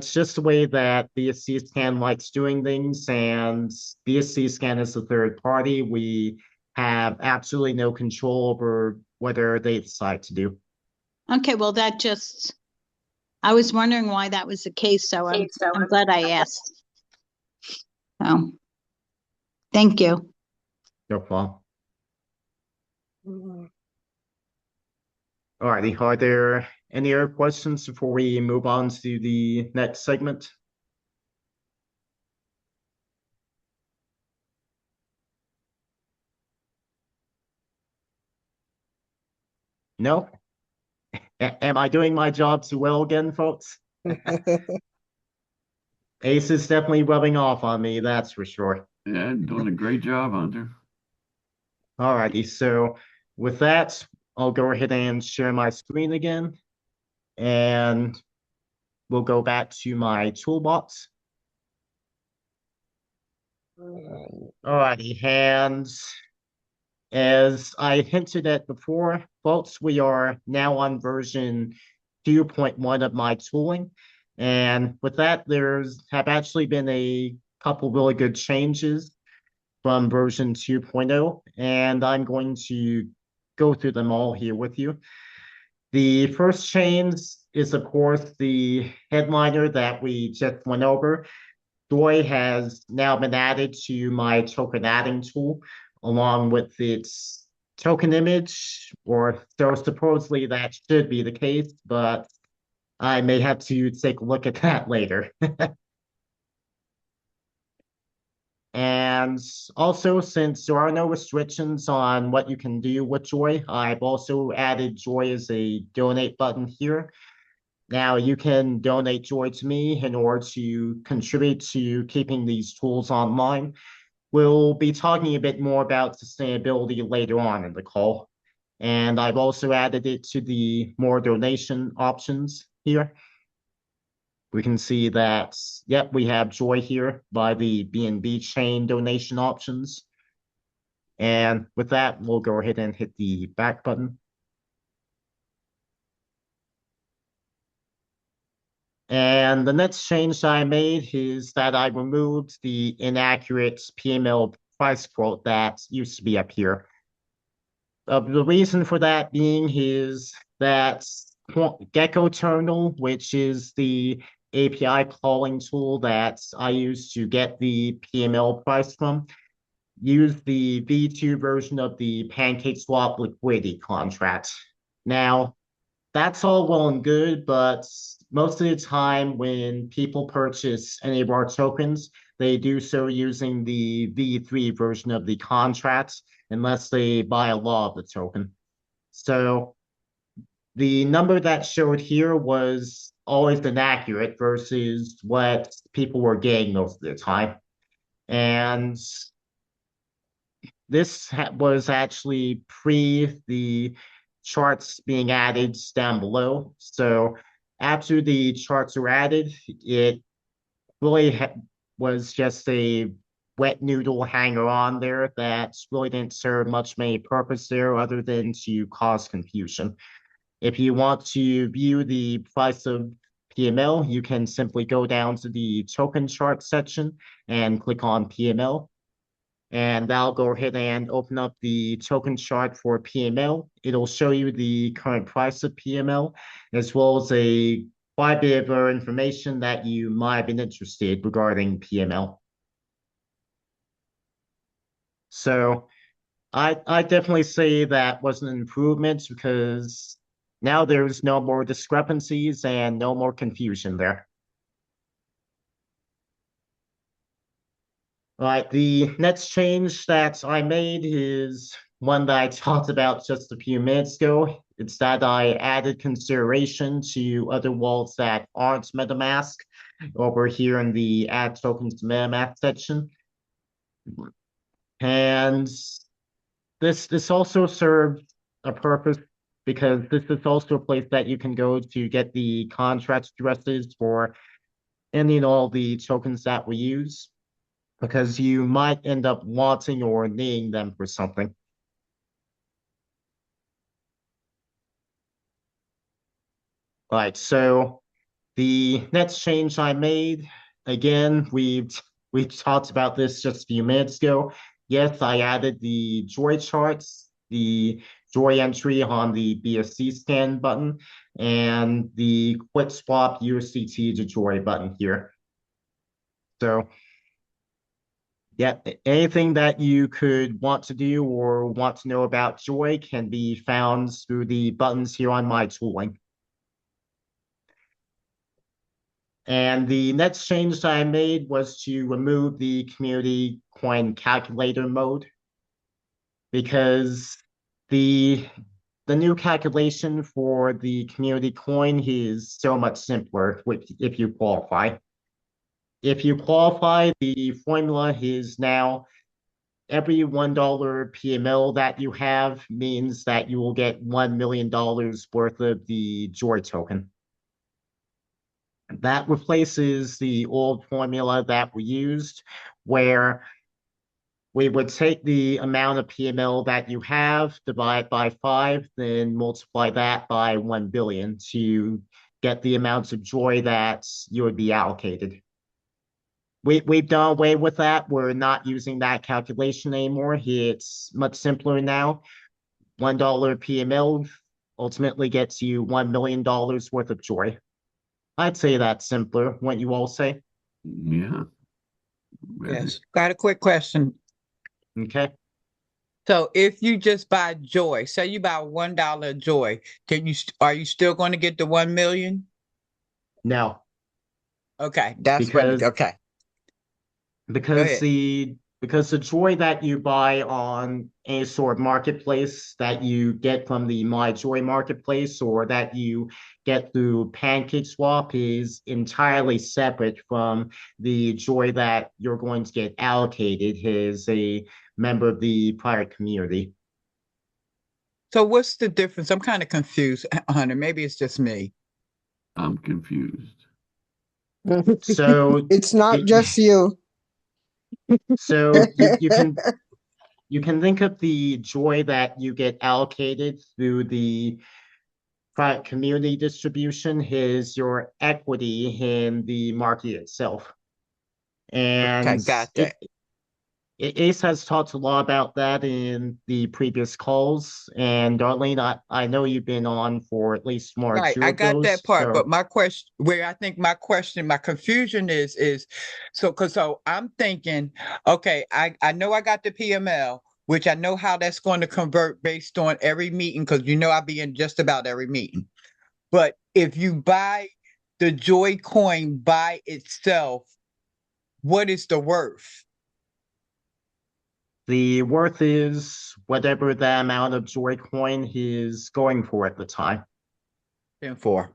just the way that BSC scan likes doing things, and BSC scan is the third party. We have absolutely no control over whether they decide to do. okay? Well, I was wondering why that was the case, so I'm glad I asked. So, thank you. No problem. All righty. Are there any other questions before we move on to the next segment? No? Am I doing my job too well again, folks? Ace is definitely rubbing off on me, that's for sure. Yeah, doing a great job, Hunter. All righty. So with that, I'll go ahead and share my screen again, and we'll go back to my toolbox. All righty. And as I hinted at before, folks, we are now on version 2.1 of my tooling. And with that, have actually been a couple really good changes from version 2.0, and I'm going to go through them all here with you. The first change is, of course, the headliner that we just went over. Joy has now been added to my token adding tool, along with its token image, or so supposedly that should be the case, but I may have to take a look at that later. And also, since there are no restrictions on what you can do with Joy, I've also added Joy as a donate button here. Now you can donate Joy to me in order to contribute to keeping these tools online. We'll be talking a bit more about sustainability later on in the call. And I've also added it to the more donation options here. We can see that, yep, we have Joy here by the BNB chain donation options. And with that, we'll go ahead and hit the back button. And the next change I made is that I removed the inaccurate PML price quote that used to be up here. The reason for that being is that Gecko Terminal, which is the API calling tool that I use to get the PML price from, use the V2 version of the PancakeSwap liquidity contract. Now, that's all well and good, but most of the time when people purchase any of our tokens, they do so using the V3 version of the contract, unless they buy a lot of the token. So the number that showed here was always inaccurate versus what people were getting most of the time. And this was actually pre the charts being added down below. So after the charts were added, it really was just a wet noodle hanger on there that really didn't serve much of a purpose there other than to cause confusion. If you want to view the price of PML, you can simply go down to the token chart section and click on PML. And that'll go ahead and open up the token chart for PML. It'll show you the current price of PML, as well as a quite bit of information that you might have been interested regarding PML. So I definitely say that was an improvement because now there's no more discrepancies and no more confusion there. All right, the next change that I made is one that I talked about just a few minutes ago. It's that I added consideration to other wallets that aren't MetaMask over here in the Add Tokens to MetaMask section. And this also serves a purpose because this is also a place that you can go to get the contract addresses for any and all the tokens that we use, because you might end up wanting or needing them for something. All right, so the next change I made, again, we talked about this just a few minutes ago. Yes, I added the Joy charts, the Joy entry on the BSC scan button, and the Quick Swap USDT to Joy button here. So yeah, anything that you could want to do or want to know about Joy can be found through the buttons here on my tooling. And the next change that I made was to remove the community coin calculator mode, because the new calculation for the community coin is so much simpler if you qualify. If you qualify, the formula is now every $1 PML that you have means that you will get $1 million worth of the Joy token. That replaces the old formula that we used, where we would take the amount of PML that you have, divide by 5, then multiply that by 1 billion to get the amounts of Joy that you would be allocated. We've done away with that. We're not using that calculation anymore. It's much simpler now. $1 PML ultimately gets you $1 million worth of Joy. I'd say that's simpler. What you all say? Yeah. Yes. Got a quick question. Okay. So if you just buy Joy, say you buy $1 Joy, are you still going to get the 1 million? No. Okay, that's Because- okay. Because ahead. the Joy that you buy on any sort of marketplace that you get from the MyJoy marketplace or that you get through PancakeSwap is entirely separate from the Joy that you're going to get allocated as a member of the private community. So what's the difference? I'm kind of confused, Hunter. Maybe it's just me. I'm confused. So It's not just you. So you can think of the Joy that you get allocated through the private community distribution is your equity in the market itself. And Okay, got that. Ace has talked a lot about that in the previous calls. And Darlene, I know you've been on for at least more Right, two I of got those. that part, So but my question, my confusion is, so I'm thinking, okay, I know I got the PML, which I know how that's going to convert based on every meeting, because I'll be in just about every meeting. But if you buy the Joy coin by itself, what is the worth? the worth is whatever the amount of Joy coin is going for at the time. 10-4.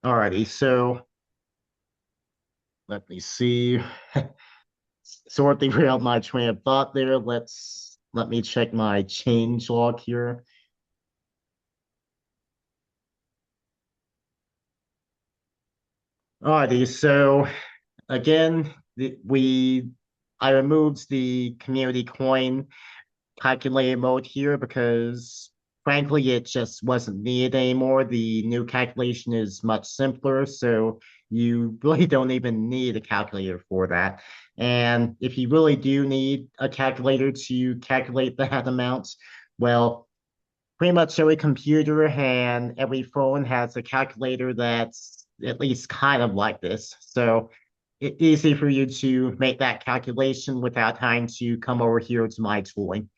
Alrighty, so let me see. Sort of derailed my train of thought there. Let me check my change log here. Alrighty, so again, I removed the community coin calculator mode here because frankly, it just wasn't needed anymore. The new calculation is much simpler, so you really don't even need a calculator for that. And if you really do need a calculator to calculate that amount, well, pretty much every computer and every phone has a calculator that's at least kind of like this. So it's easy for you to make that calculation without having to come over here to my tooling.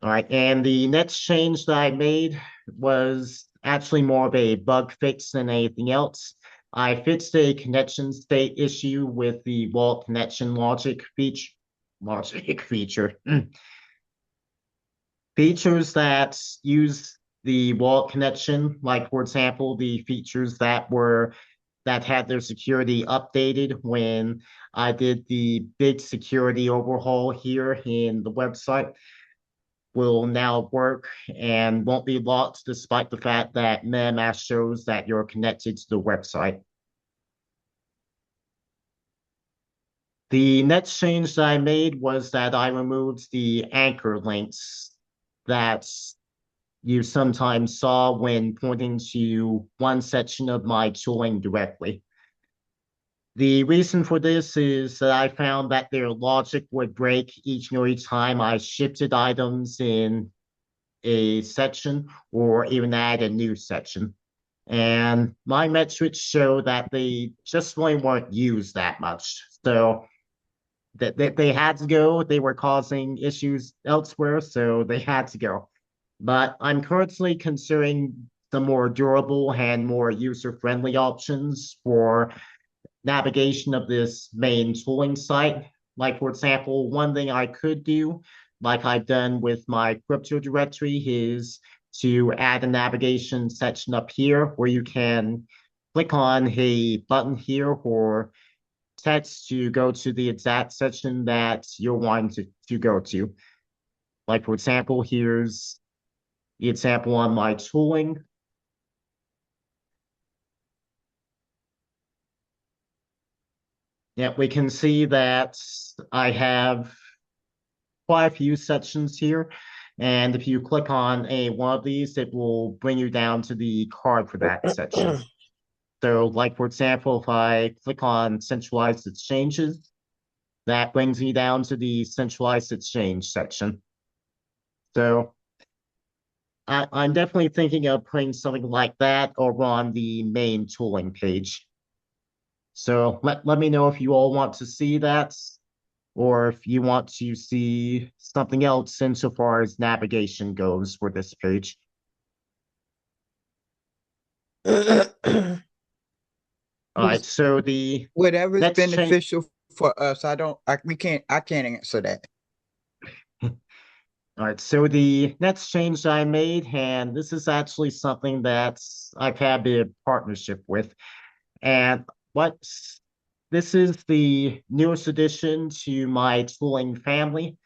All right, and the next change that I made was actually more of a bug fix than anything else. I fixed a connection state issue with the wallet connection logic feature. Features that use the wallet connection, like for example, the features that had their security updated when I did the big security overhaul here in the website, will now work and won't be locked despite the fact that MetaMask shows that you're connected to the website. The next change that I made was that I removed the anchor links that you sometimes saw when pointing to one section of my tooling directly. The reason for this is that I found that their logic would break each and every time I shifted items in a section or even add a new section. And my metrics show that they just really weren't used that much. So that they had to go. They were causing issues elsewhere, so they had to go. But I'm currently considering some more durable and more user-friendly options for navigation of this main tooling site. Like, for example, one thing I could do, like I've done with my crypto directory, is to add a navigation section up here where you can click on a button here or text to go to the exact section that you're wanting to go to. Like, for example, here's the example on my tooling. Yeah, we can see that I have quite a few sections here. And if you click on one of these, it will bring you down to the card for that section. So like, for example, if I click on centralized exchanges, that brings me down to the centralized exchange section. So I'm definitely thinking of putting something like that over on the main tooling page. So let me know if you all want to see that, or if you want to see something else insofar as navigation goes for this page. All right, so the Whatever's next change. beneficial for us, I can't answer that. All right, so the next change I made, and this is actually something that I've had a bit of partnership with, and this is the newest addition to my tooling family,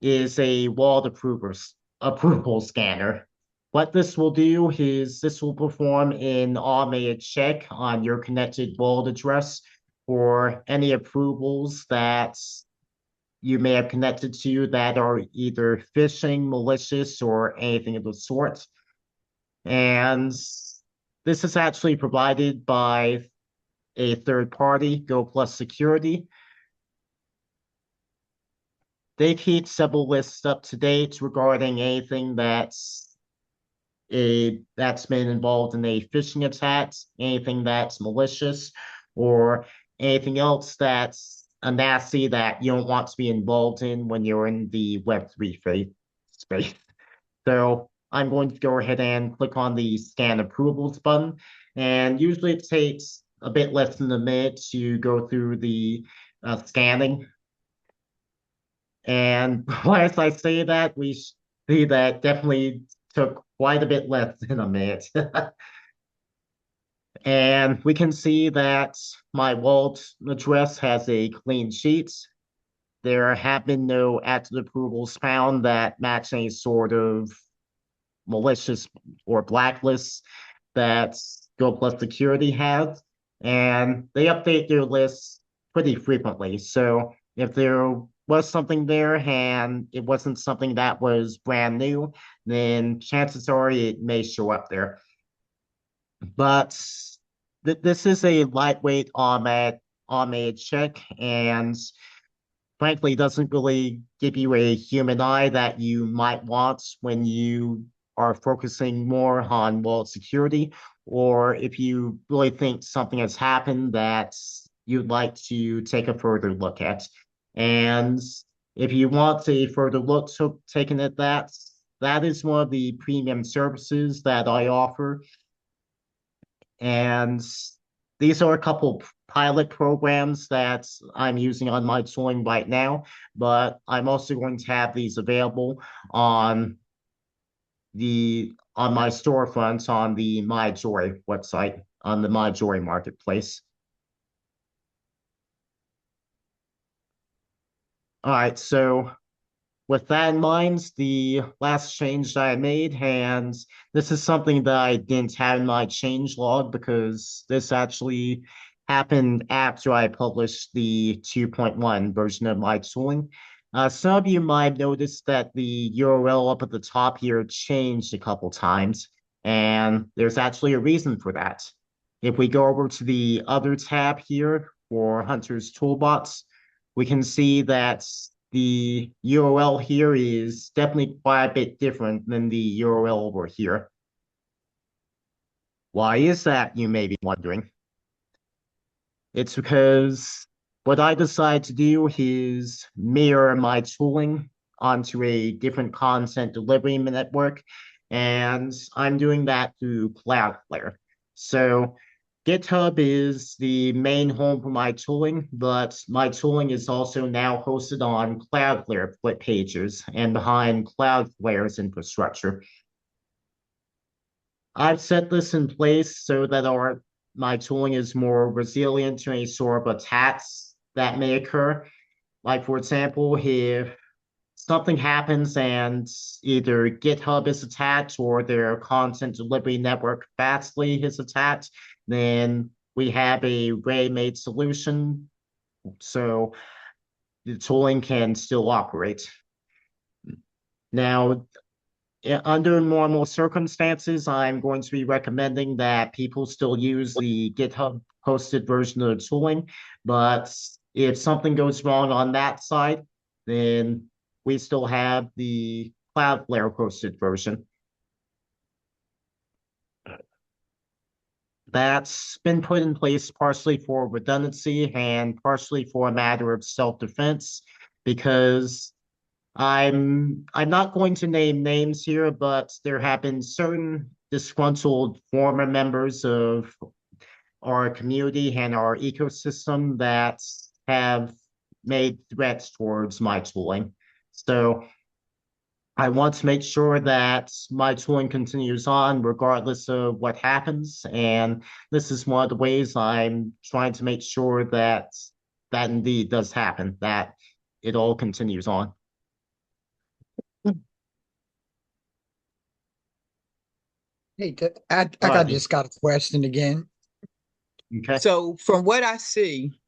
is a wallet approval scanner. What this will do is this will perform an automated check on your connected wallet address for any approvals that you may have connected to that are either phishing, malicious, or anything of the sort. And this is actually provided by a third party, GoPlus Security. They keep several lists up to date regarding anything that's been involved in a phishing attack, anything that's malicious, or anything else that's a nasty that you don't want to be involved in when you're in the Web3 space. So I'm going to go ahead and click on the Scan Approvals button, and usually it takes a bit less than a minute to go through the scanning. And as I say that, we see that definitely took quite a bit less than a minute. And we can see that my wallet address has a clean sheet. There have been no active approvals found that match any sort of malicious or blacklists that Go Plus Security has, and they update their lists pretty frequently. So if there was something there and it wasn't something that was brand new, then chances are it may show up there. But this is a lightweight automated check, and frankly doesn't really give you a human eye that you might want when you are focusing more on wallet security, or if you really think something has happened that you'd like to take a further look at. And if you want a further look taken at that is one of the premium services that I offer. And these are a couple pilot programs that I'm using on my tooling right now, but I'm also going to have these available on my storefronts on the MyJoy website, on the MyJoy marketplace. All right, so with that in mind, the last change that I made, and this is something that I didn't have in my change log because this actually happened after I published the 2.1 version of my tooling. Some of you might notice that the URL up at the top here changed a couple times, and there's actually a reason for that. If we go over to the other tab here for Hunter's Toolbox, we can see that the URL here is definitely quite a bit different than the URL over here. Why is that, you may be wondering? It's because what I decided to do is mirror my tooling onto a different content delivery network, and I'm doing that through Cloudflare. So GitHub is the main home for my tooling, but my tooling is also now hosted on Cloudflare pages and behind Cloudflare's infrastructure. I've set this in place so that my tooling is more resilient to any sort of attacks that may occur. Like, for example, if something happens and either GitHub is attacked or their content delivery network Fastly is attacked, then we have a ready-made solution so the tooling can still operate. Now, under normal circumstances, I'm going to be recommending that people still use the GitHub hosted version of the tooling, but if something goes wrong on that side, then we still have the Cloudflare hosted version. That's been put in place partially for redundancy and partially for a matter of self-defense, because I'm not going to name names here, but there have been certain disgruntled former members of our community and our ecosystem that have made threats towards my tooling. So I want to make sure that my tooling continues on regardless of what happens. And this is one of the ways I'm trying to make sure that that indeed does happen, that it all continues on. Hey, I Right. just got a question again. Okay. So from what I see,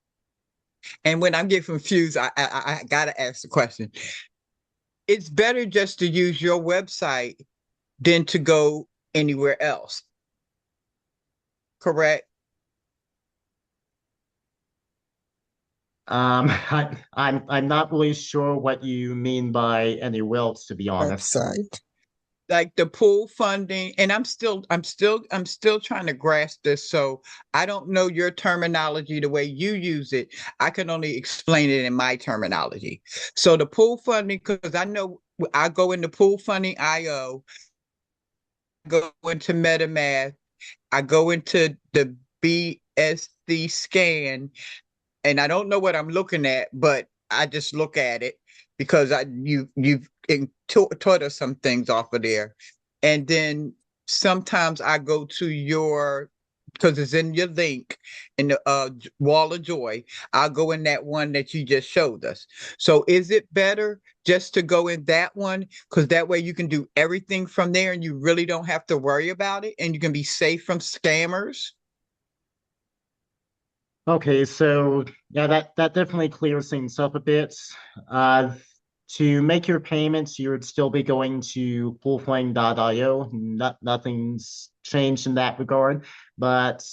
and when I'm getting confused, I gotta ask the question. It's better just to use your website than to go anywhere else. Correct? I'm not really sure what you mean by anywhere else, to be honest. Website. Like the pool funding, and I'm still trying to grasp this. So I don't know your terminology the way you use it. I can only explain it in my terminology. So the pool funding, because I know I go into pool funding IO, go into MetaMask, I go into the BSC scan, and I don't know what I'm looking at, but I just look at it because you've taught us some things off of there. And then sometimes I go to your because it's in your link in the Wall of Joy. I'll go in that one that you just showed us. So is it better just to go in that one? Because that way you can do everything from there and you really don't have to worry about it and you can be safe from scammers. Okay, so yeah, that definitely clears things up a bit. Uh, to make your payments, you would still be going to fullflame.io. Nothing's changed in that regard, but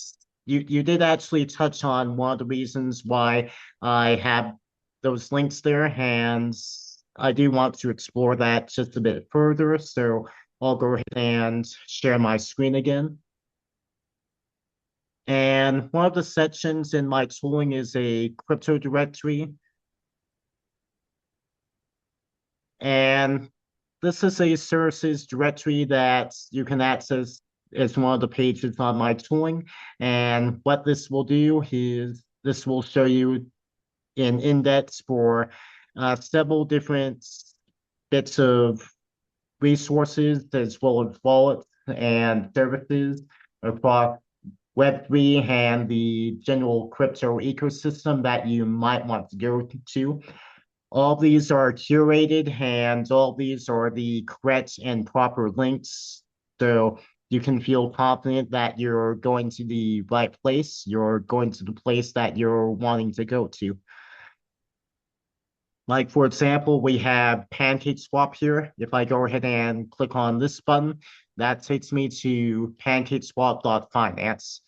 you did actually touch on one of the reasons why I have those links there, and I do want to explore that just a bit further. So I'll go ahead and share my screen again. And one of the sections in my tooling is a crypto directory. And this is a services directory that you can access as one of the pages on my tooling. And what this will do is this will show you an index for several different bits of resources as well as wallets and services across Web3 and the general crypto ecosystem that you might want to go to. All these are curated and all these are the correct and proper links. So you can feel confident that you're going to the right place. You're going to the place that you're wanting to go to. Like, for example, we have PancakeSwap here. If I go ahead and click on this button, that takes me to pancakeswap.finance.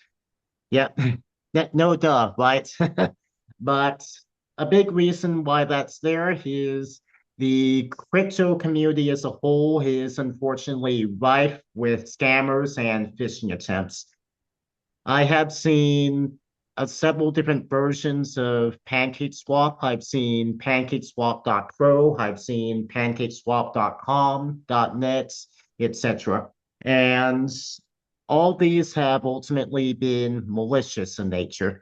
Yep. No duh, right? But a big reason why that's there is the crypto community as a whole is unfortunately rife with scammers and phishing attempts. I have seen several different versions of PancakeSwap. I've seen PancakeSwap.pro, I've seen PancakeSwap.com, .net, etc. And all these have ultimately been malicious in nature.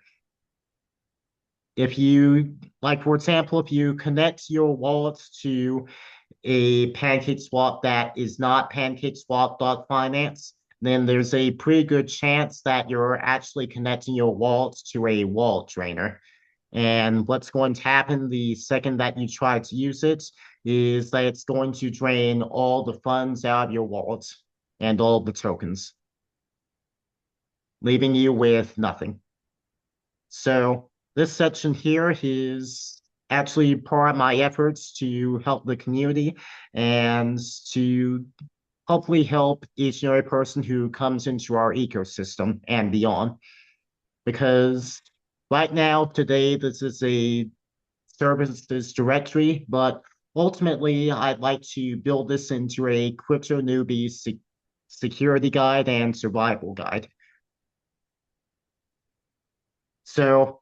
If you, like, for example, if you connect your wallet to a PancakeSwap that is not PancakeSwap.finance, then there's a pretty good chance that you're actually connecting your wallet to a wallet drainer. And what's going to happen the second that you try to use it is that it's going to drain all the funds out of your wallet and all the tokens, leaving you with nothing. So this section here is actually part of my efforts to help the community and to hopefully help each and every person who comes into our ecosystem and beyond. Because right now, today, this is a services directory, but ultimately, I'd like to build this into a crypto newbie security guide and survival guide. So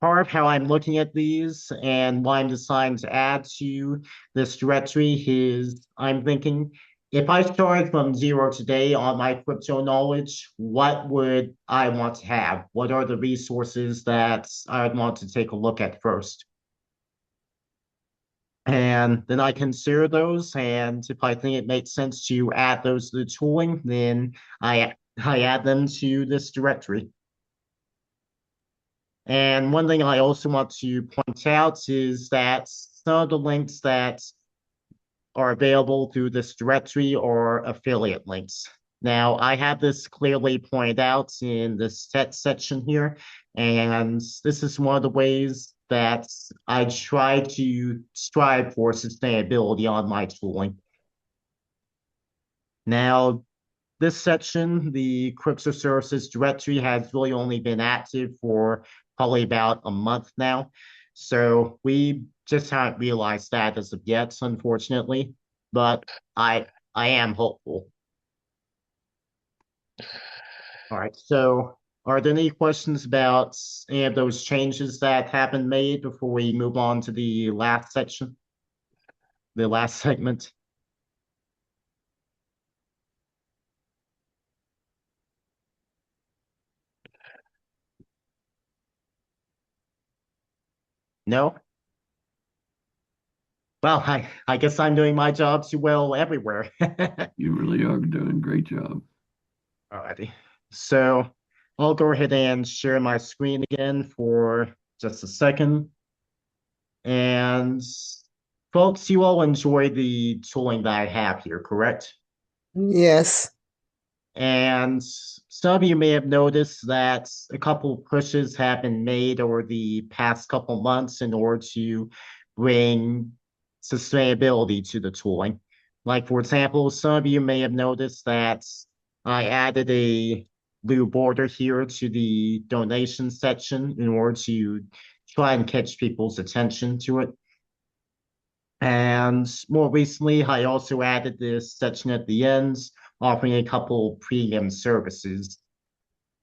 part of how I'm looking at these and why I'm deciding to add to this directory is I'm thinking, if I started from zero today on my crypto knowledge, what would I want to have? What are the resources that I would want to take a look at first? And then I consider those, and if I think it makes sense to add those to the tooling, then I add them to this directory. And one thing I also want to point out is that some of the links that are available through this directory are affiliate links. Now, I have this clearly pointed out in the set section here, and this is one of the ways that I try to strive for sustainability on my tooling. Now, this section, the crypto services directory, has really only been active for probably about a month now. So we just haven't realized that as of yet, unfortunately, but I am hopeful. All right, so are there any questions about any of those changes that have been made before we move on to the last section, the last segment? No? Well, I guess I'm doing my job too well everywhere. You really are doing a great job. Alrighty. So I'll go ahead and share my screen again for just a second. And folks, you all enjoy the tooling that I have here, correct? Yes. And some of you may have noticed that a couple pushes have been made over the past couple months in order to bring sustainability to the tooling. Like, for example, some of you may have noticed that I added a blue border here to the donation section in order to try and catch people's attention to it. And more recently, I also added this section at the end, offering a couple premium services.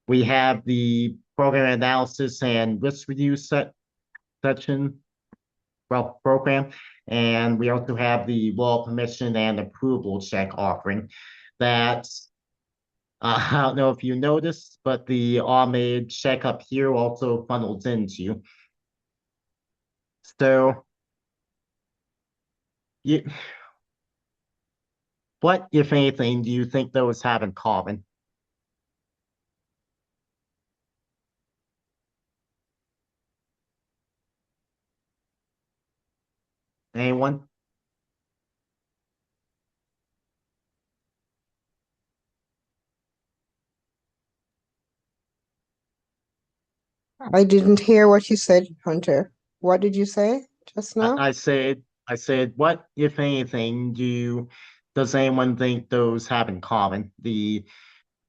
We have the program analysis and risk review section, program, and we also have the royal permission and approval check offering that I don't know if you noticed, but the automated check up here also funnels into. So you, what, if anything, do you think those have in common? Anyone? I didn't hear what you said, Hunter. What did you say just now? I said, what, if anything, does anyone think those have in common? The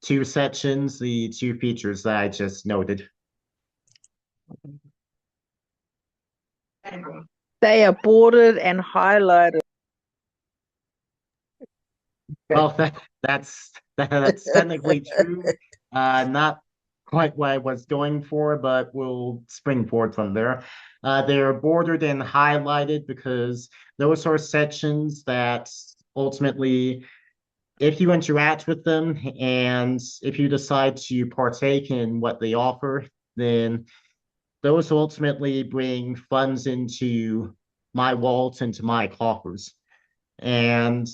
two sections, the two features that I just noted. They are bordered and highlighted. Well, that's technically true. Not quite what I was going for, but we'll springboard from there. They're bordered and highlighted because those are sections that ultimately, if you interact with them and if you decide to partake in what they offer, then those ultimately bring funds into my wallet, into my coffers. And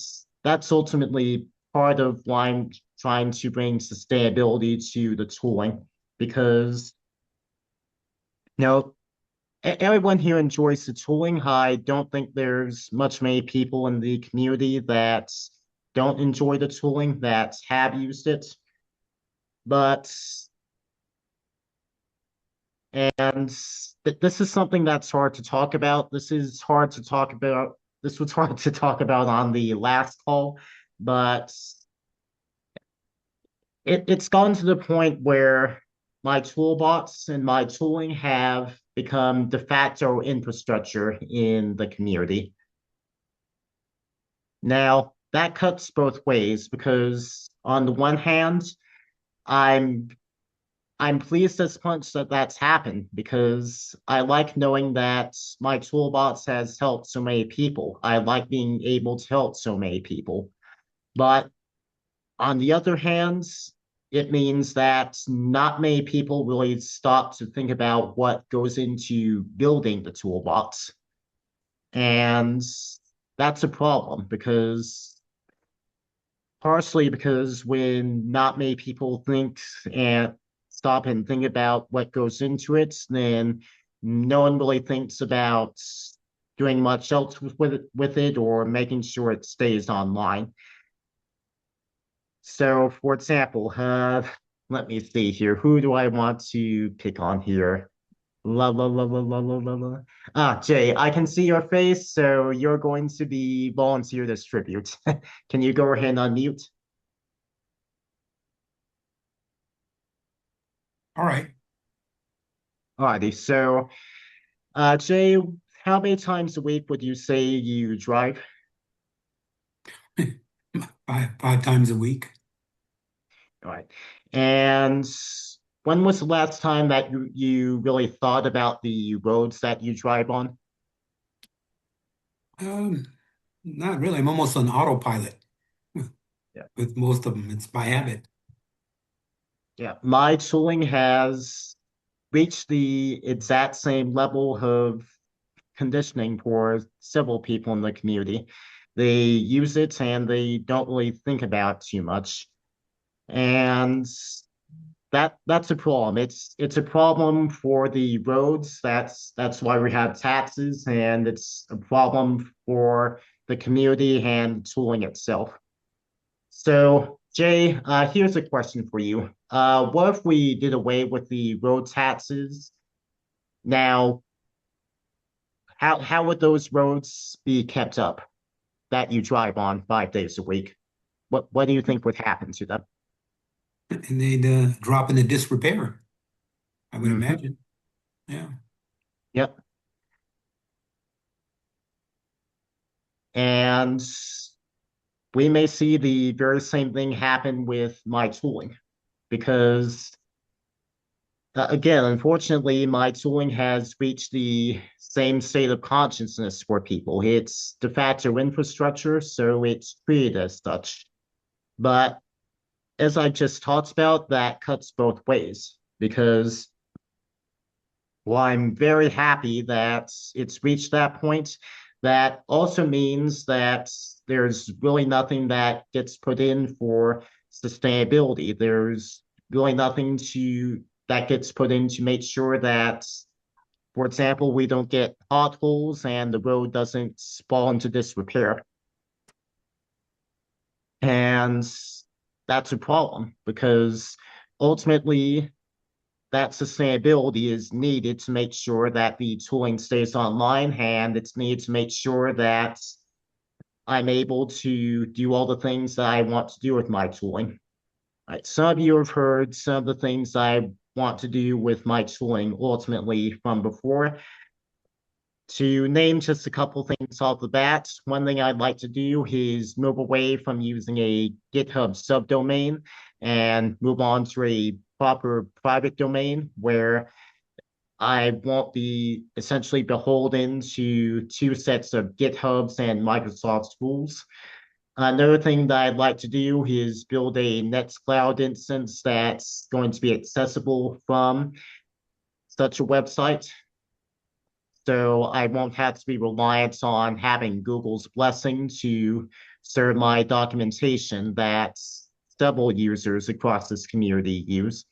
that's ultimately part of why I'm trying to bring sustainability to the tooling, because everyone here enjoys the tooling. I don't think there's many people in the community that don't enjoy the tooling, that have used it. But this is something that's hard to talk about. This was hard to talk about on the last call, but it's gotten to the point where my toolbox and my tooling have become de facto infrastructure in the community. Now, that cuts both ways because on the one hand, I'm pleased as punch that that's happened because I like knowing that my toolbox has helped so many people. I like being able to help so many people. But on the other hand, it means that not many people really stop to think about what goes into building the toolbox. And that's a problem partially because when not many people think and stop and think about what goes into it, then no one really thinks about doing much else with it or making sure it stays online. So, for example, let me see here. Who do I want to pick on here? La la la la la la la la. Jay, I can see your face, so you're going to be volunteer this tribute. Can you go ahead and unmute? All right. Alrighty, so Jay, how many times a week would you say you drive? Five times a week. All right. And when was the last time that you really thought about the roads that you drive on? Not really. I'm almost on autopilot Yeah. with most of them. It's by habit. Yeah, my tooling has reached the exact same level of conditioning for several people in the community. They use it and they don't really think about it too much. And that's a problem. It's a problem for the roads. That's why we have taxes, and it's a problem for the community and tooling itself. So, Jay, here's a question for you. What if we did away with the road taxes? Now, how would those roads be kept up that you drive on 5 days a week? What do you think would happen to them? And they'd drop into disrepair, I would Mhm. imagine. Yeah. Yep. And we may see the very same thing happen with my tooling because again, unfortunately, my tooling has reached the same state of consciousness for people. It's de facto infrastructure, so it's treated as such. But as I just talked about, that cuts both ways because while I'm very happy that it's reached that point, that also means that there's really nothing that gets put in for sustainability. There's really nothing that gets put in to make sure that, for example, we don't get potholes and the road doesn't fall into disrepair. And that's a problem because ultimately that sustainability is needed to make sure that the tooling stays online, and it's needed to make sure that I'm able to do all the things that I want to do with my tooling. Right. Some of you have heard some of the things I want to do with my tooling ultimately from before. To name just a couple things off the bat, one thing I'd like to do is move away from using a GitHub subdomain and move on to a proper private domain where I won't be essentially beholden to two sets of GitHubs and Microsoft tools. Another thing that I'd like to do is build a Nextcloud instance that's going to be accessible from such a website. So I won't have to be reliant on having Google's blessing to serve my documentation that several users across this community use.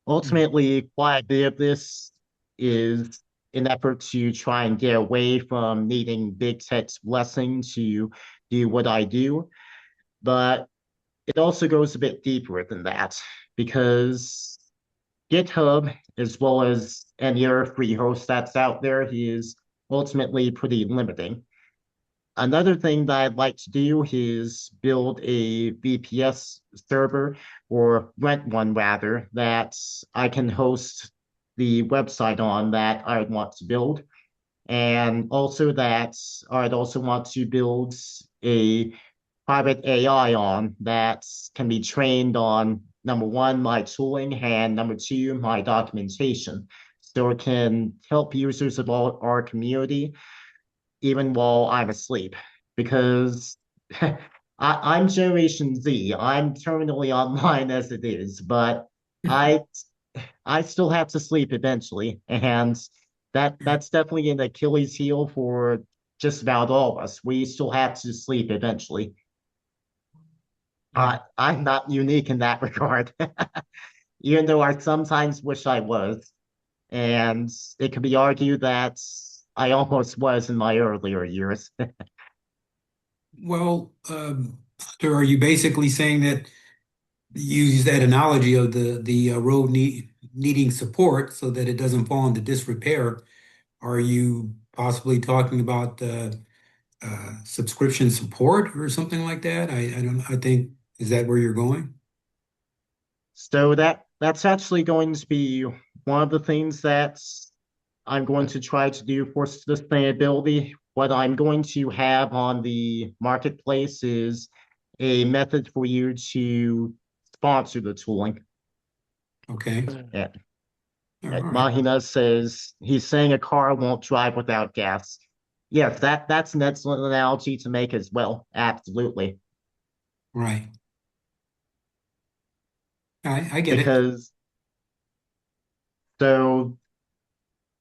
Ultimately, quite a bit of this is an effort to try and get away from needing big tech's blessing to do what I do. But it also goes a bit deeper than that because GitHub, as well as any other free host that's out there, is ultimately pretty limiting. Another thing that I'd like to do is build a VPS server or rent one rather that I can host the website on that I'd want to build. And also that I'd also want to build a private AI on that can be trained on number one, my tooling, and number two, my documentation. So it can help users of our community even while I'm asleep. Because I'm Generation Z. I'm terminally online as it is, but I I still have to sleep eventually. And that's definitely an Achilles heel for just about all of us. We still have to sleep eventually. I'm not unique in that regard, even though I sometimes wish I was. And it could be argued that I almost was in my earlier years. Well, so are you basically saying that you use that analogy of the road needing support so that it doesn't fall into disrepair? Are you possibly talking about subscription support or something like that? I don't. I think is that where you're going? So that's actually going to be one of the things that I'm going to try to do for sustainability. What I'm going to have on the marketplace is a method for you to sponsor the tooling. Okay. Yeah. All right. Mahina says he's saying a car won't drive without gas. Yes, that's an excellent analogy to make as well. Absolutely. Right. I get it. Because so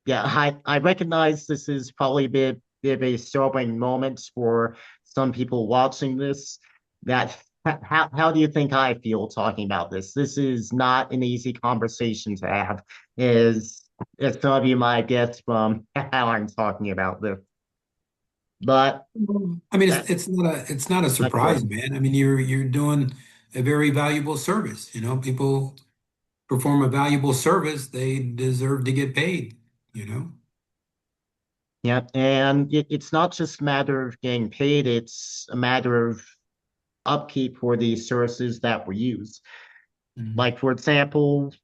yeah, I recognize this is probably a bit of a sobering moment for some people watching this. That how do you think I feel talking about this? This is not an easy conversation to have, as some of you might guess from how I'm talking about this. But I mean, that, it's not a of course, surprise, man. I mean, you're doing a very valuable service. You know, people perform a valuable service, they deserve to get paid, you know? yeah, and it's not just a matter of getting paid, it's a matter of upkeep for the services that we use. Mhm. Like for example,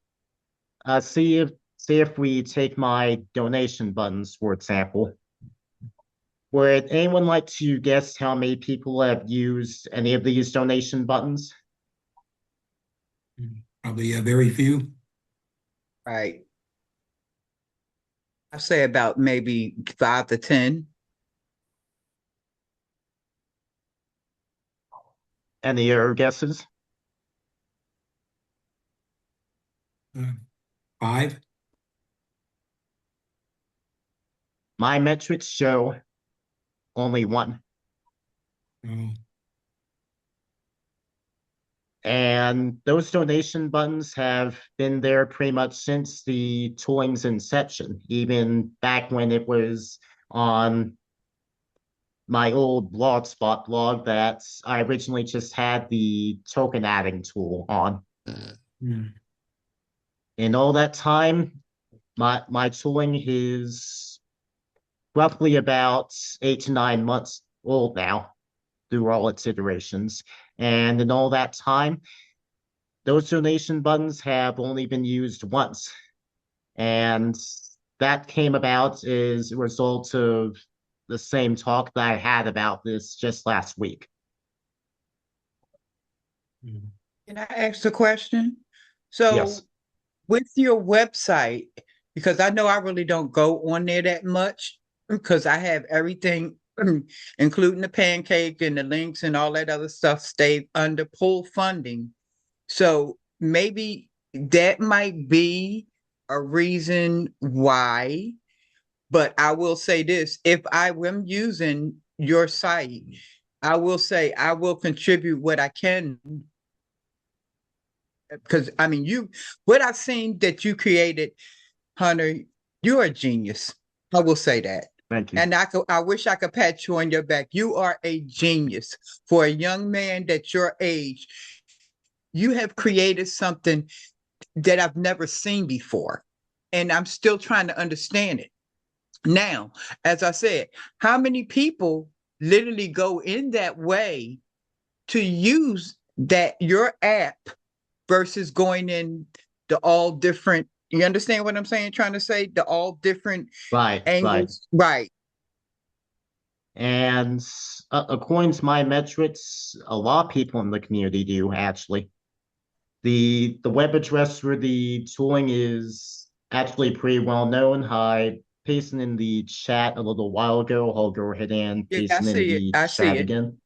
see if we take my donation buttons, for example. Would anyone like to guess how many people have used any of these donation buttons? Probably a very few. Right. I say about maybe 5 to 10. Any other guesses? Uh, 5. My metrics show only one. Oh, And those donation buttons have been there pretty much since the tooling's inception, even back when it was on my old Blogspot blog that I originally just had the token adding tool on. mm, In all that time, my tooling is roughly about 8 to 9 months old now through all its iterations. And in all that time, those donation buttons have only been used once. And that came about as a result of the same talk that I had about this just last week. mm. Can I ask a question? So Yes. with your website, because I know I really don't go on there that much because I have everything, including the pancake and the links and all that other stuff, stay under pool funding. So maybe that might be a reason why. But I will say this, if I am using your site, I will say I will contribute what I can. Because I mean, what I've seen that you created, Hunter, you're a genius. I will say that. Thank you. And I wish I could pat you on your back. You are a genius for a young man that's your age. You have created something that I've never seen before. And I'm still trying to understand it. Now, as I said, how many people literally go in that way to use that your app versus going in the all different, you understand what I'm saying? Trying to say the all different Right, right. angles. Right. And according to my metrics, a lot of people in the community do actually. The web address for the tooling is actually pretty well known. I pasted in the chat a little while ago. I'll go ahead and Yeah, paste I it in see it. the I see chat it. again.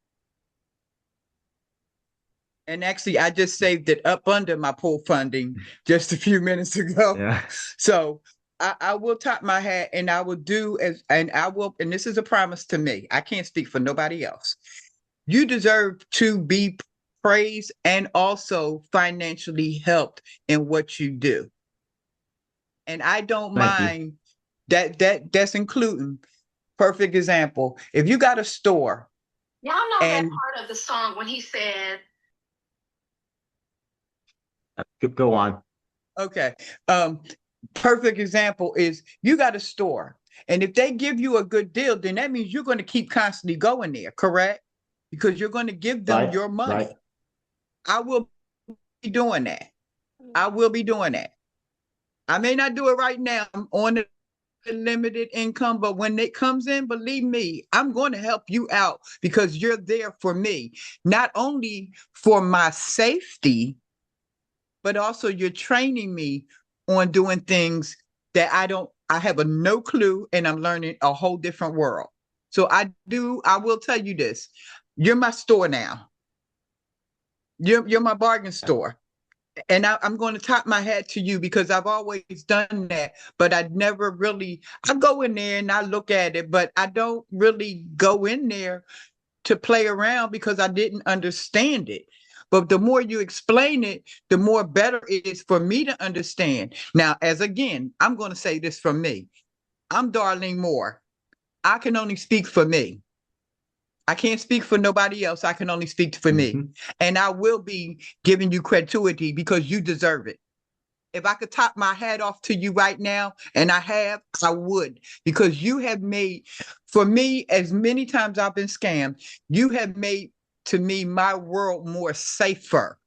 And actually, I just saved it up under my pool funding just a few minutes ago. Yeah. So I will top my hat and I will do as, and I will, and this is a promise to me. I can't speak for nobody else. You deserve to be praised and also financially helped in what you do. And I don't Thank you. mind that's including perfect example. If you got a store Y'all know that and part of the song when he said, Go on. okay, perfect example is you got a store, and if they give you a good deal, then that means you're going to keep constantly going there, correct? Because you're going to give them Right, your money. right. I will be doing that. I will be doing that. I may not do it right now. I'm on a limited income, but when it comes in, believe me, I'm going to help you out because you're there for me, not only for my safety, but also you're training me on doing things that I have no clue, and I'm learning a whole different world. So I will tell you this. You're my store now. You're my bargain store. And I'm going to top my hat to you because I've always done that, but I never really, I go in there and I look at it, but I don't really go in there to play around because I didn't understand it. But the more you explain it, the more better it is for me to understand. Now, I'm going to say this from me. I'm Darlene Moore. I can only speak for me. I can't speak for nobody else. I can only speak for me. And I will be giving you gratuity because you deserve it. If I could top my hat off to you right now, and I would, because you have made, for me, as many times I've been scammed, you have made to me my world more safer.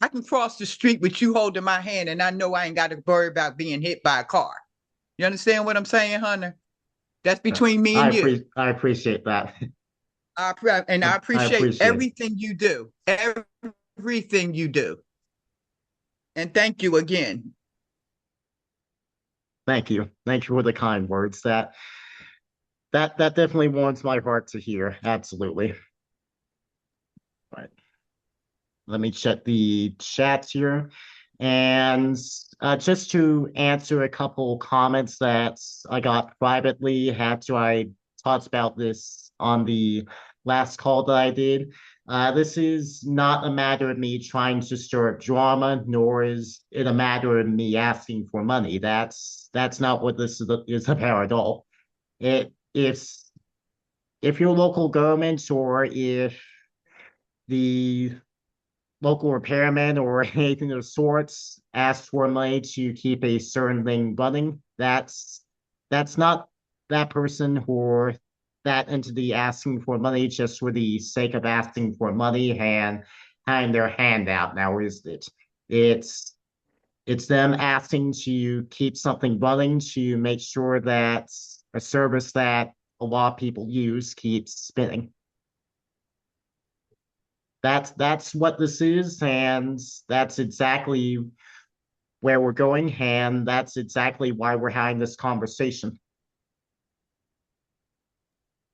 I can cross the street with you holding my hand, and I know I ain't got to worry about being hit by a car. You understand what I'm saying, Hunter? That's between me and you. I appreciate that. I appreciate everything you do. Everything you do. And thank you again. Thank you. Thank you for the kind words. That definitely warms my heart to hear. Absolutely. Right. Let me check the chats here. And just to answer a couple comments that I got privately after I talked about this on the last call that I did. This is not a matter of me trying to stir up drama, nor is it a matter of me asking for money. That's not what this is about at all. If your local government or if the local repairman or anything of the sorts asks for money to keep a certain thing running, that's not that person or that entity asking for money just for the sake of asking for money and having their hand out now, is it? It's them asking to keep something running to make sure that a service that a lot of people use keeps spinning. That's what this is, and that's exactly where we're going, and that's exactly why we're having this conversation.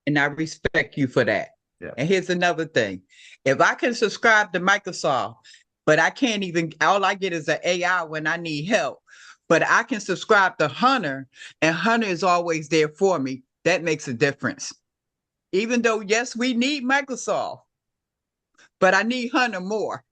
And I respect you for that. Yeah. And here's another thing. If I can subscribe to Microsoft, but I can't even, all I get is an AI when I need help, but I can subscribe to Hunter, and Hunter is always there for me, that makes a difference. Even though, yes, we need Microsoft, but I need Hunter more.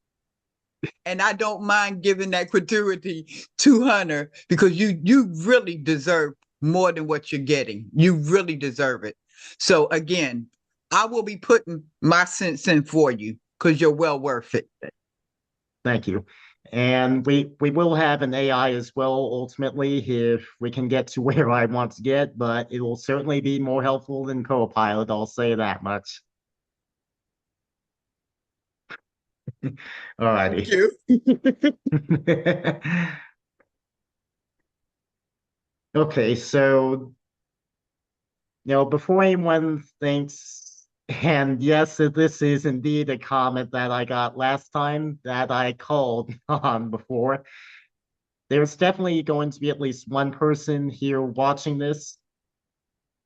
And I don't mind giving that gratuity to Hunter because you really deserve more than what you're getting. You really deserve it. So again, I will be putting my cents in for you because you're well worth it. Thank you. And we will have an AI as well, ultimately, if we can get to where I want to get, but it will certainly be more helpful than Copilot, I'll say that much. All righty. Thank you. Okay, so before anyone thinks, and yes, this is indeed a comment that I got last time that I called on before. There's definitely going to be at least one person here watching this,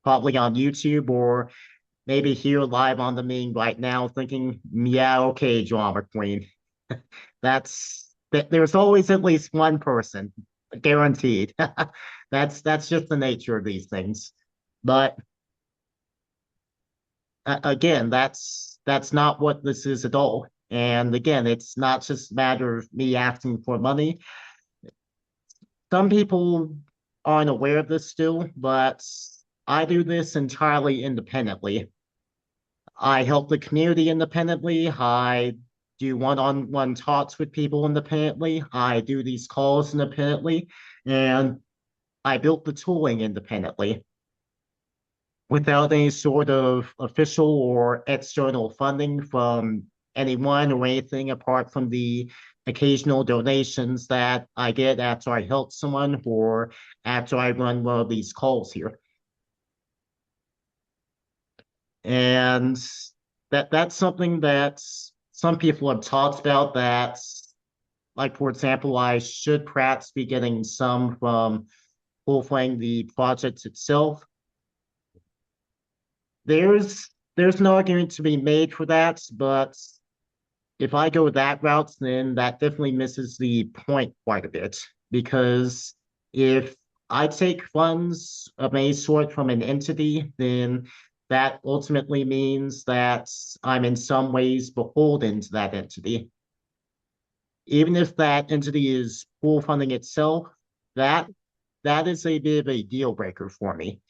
probably on YouTube or maybe here live on the meeting right now thinking, yeah, okay, drama queen. There's always at least one person, guaranteed. That's just the nature of these things. But again, that's not what this is at all. And again, it's not just a matter of me asking for money. Some people aren't aware of this still, but I do this entirely independently. I help the community independently. I do one-on-one talks with people independently. I do these calls independently, and I built the tooling independently without any sort of official or external funding from anyone or anything apart from the occasional donations that I get after I help someone or after I run one of these calls here. And that's something that some people have talked about that, like, for example, I should perhaps be getting some from full-flaying the project itself. There's an argument to be made for that, but if I go that route, then that definitely misses the point quite a bit. Because if I take funds of any sort from an entity, then that ultimately means that I'm in some ways beholden to that entity. Even if that entity is pool funding itself, that is a bit of a deal breaker for me,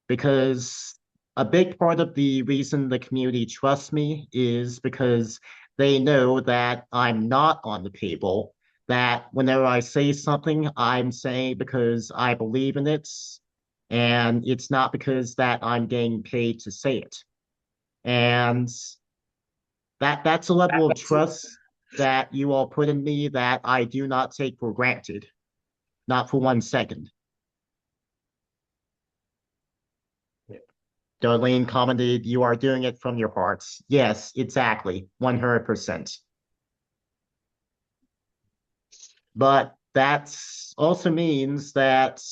because a big part of the reason the community trusts me is because they know that I'm not on the table, that whenever I say something, I'm saying because I believe in it, and it's not because that I'm getting paid to say it. And that's a level of trust that you all put in me that I do not take for granted, not for 1 second. Darlene commented, "You are doing it from your hearts." Yes, exactly, 100%. But that also means that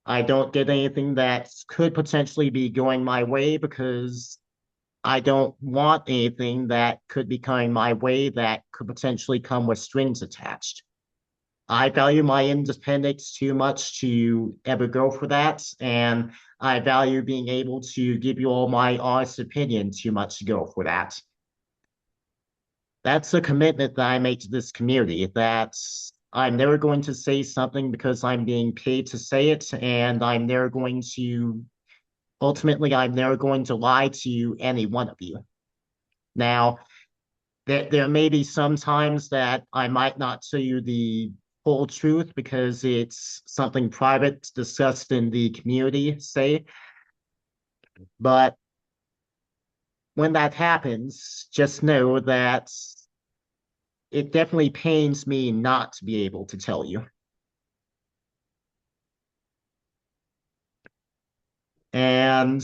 I don't get anything that could potentially be going my way, because I don't want anything that could be coming my way that could potentially come with strings attached. I value my independence too much to ever go for that, and I value being able to give you all my honest opinion too much to go for that. That's a commitment that I make to this community, that I'm never going to say something because I'm being paid to say it, and I'm never going to lie to any one of you. Now, there may be some times that I might not tell you the whole truth because it's something private discussed in the community, say. But when that happens, just know that it definitely pains me not to be able to tell you. And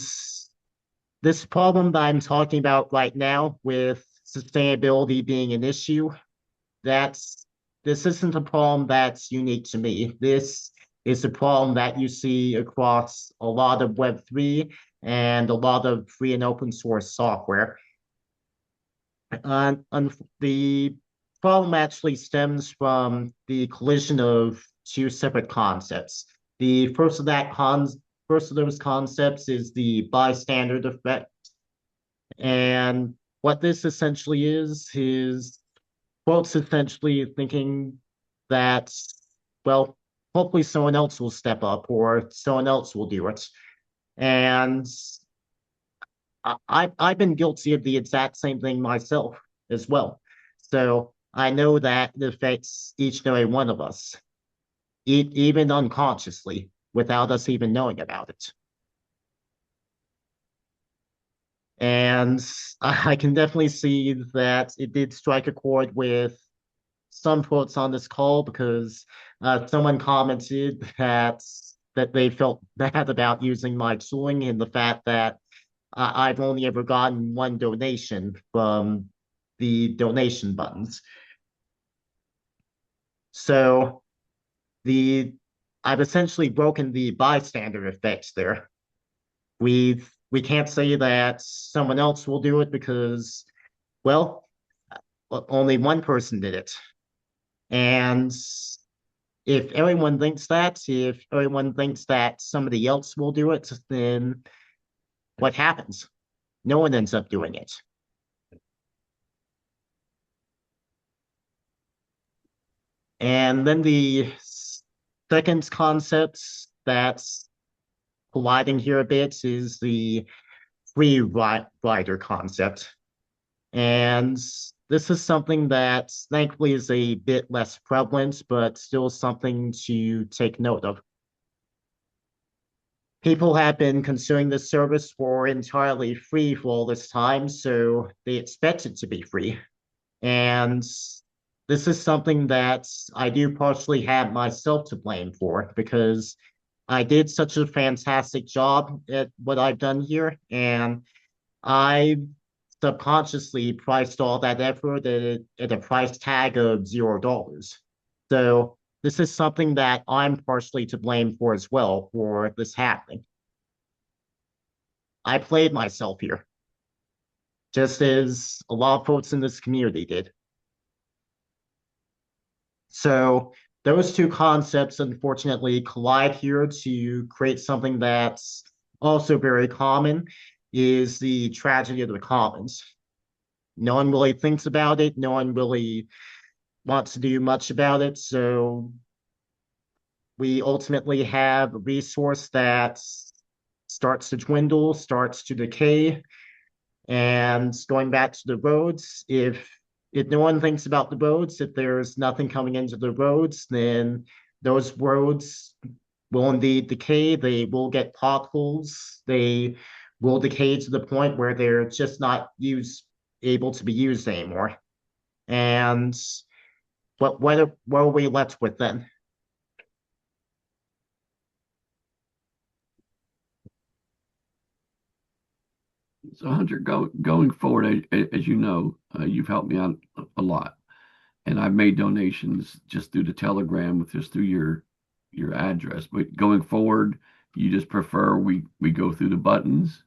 this problem that I'm talking about right now, with sustainability being an issue, this isn't a problem that's unique to me. This is a problem that you see across a lot of Web3 and a lot of free and open source software. The problem actually stems from the collision of two separate concepts. The first of those concepts is the bystander effect. And what this essentially is folks essentially thinking that, well, hopefully someone else will step up or someone else will do it. And I've been guilty of the exact same thing myself as well. So I know that it affects each and every one of us, even unconsciously, without us even knowing about it. And I can definitely see that it did strike a chord with some folks on this call, because someone commented that they felt bad about using my tooling, and the fact that I've only ever gotten one donation from the donation buttons. So I've essentially broken the bystander effect there. We can't say that someone else will do it because, well, only one person did it. And if everyone thinks that somebody else will do it, then what happens? No one ends up doing it. And then the second concept that's colliding here a bit is the free rider concept. And this is something that thankfully is a bit less prevalent, but still something to take note of. People have been consuming this service for entirely free for all this time, so they expect it to be free. And this is something that I do partially have myself to blame for, because I did such a fantastic job at what I've done here, and I subconsciously priced all that effort at a price tag of $0. So this is something that I'm partially to blame for as well, for this happening. I played myself here, just as a lot of folks in this community did. So those two concepts unfortunately collide here to create something that's also very common. is the tragedy of the commons. No one really thinks about it. No one really wants to do much about it. So we ultimately have a resource that starts to dwindle, starts to decay. And going back to the roads, if no one thinks about the roads, if there's nothing coming into the roads, then those roads will indeed decay. They will get potholes. They will decay to the point where they're just not able to be used anymore. And what are we left with then? So Hunter, going forward, as you know, you've helped me out a lot, and I've made donations just through the Telegram with just through your address. But going forward, you just prefer we go through the buttons?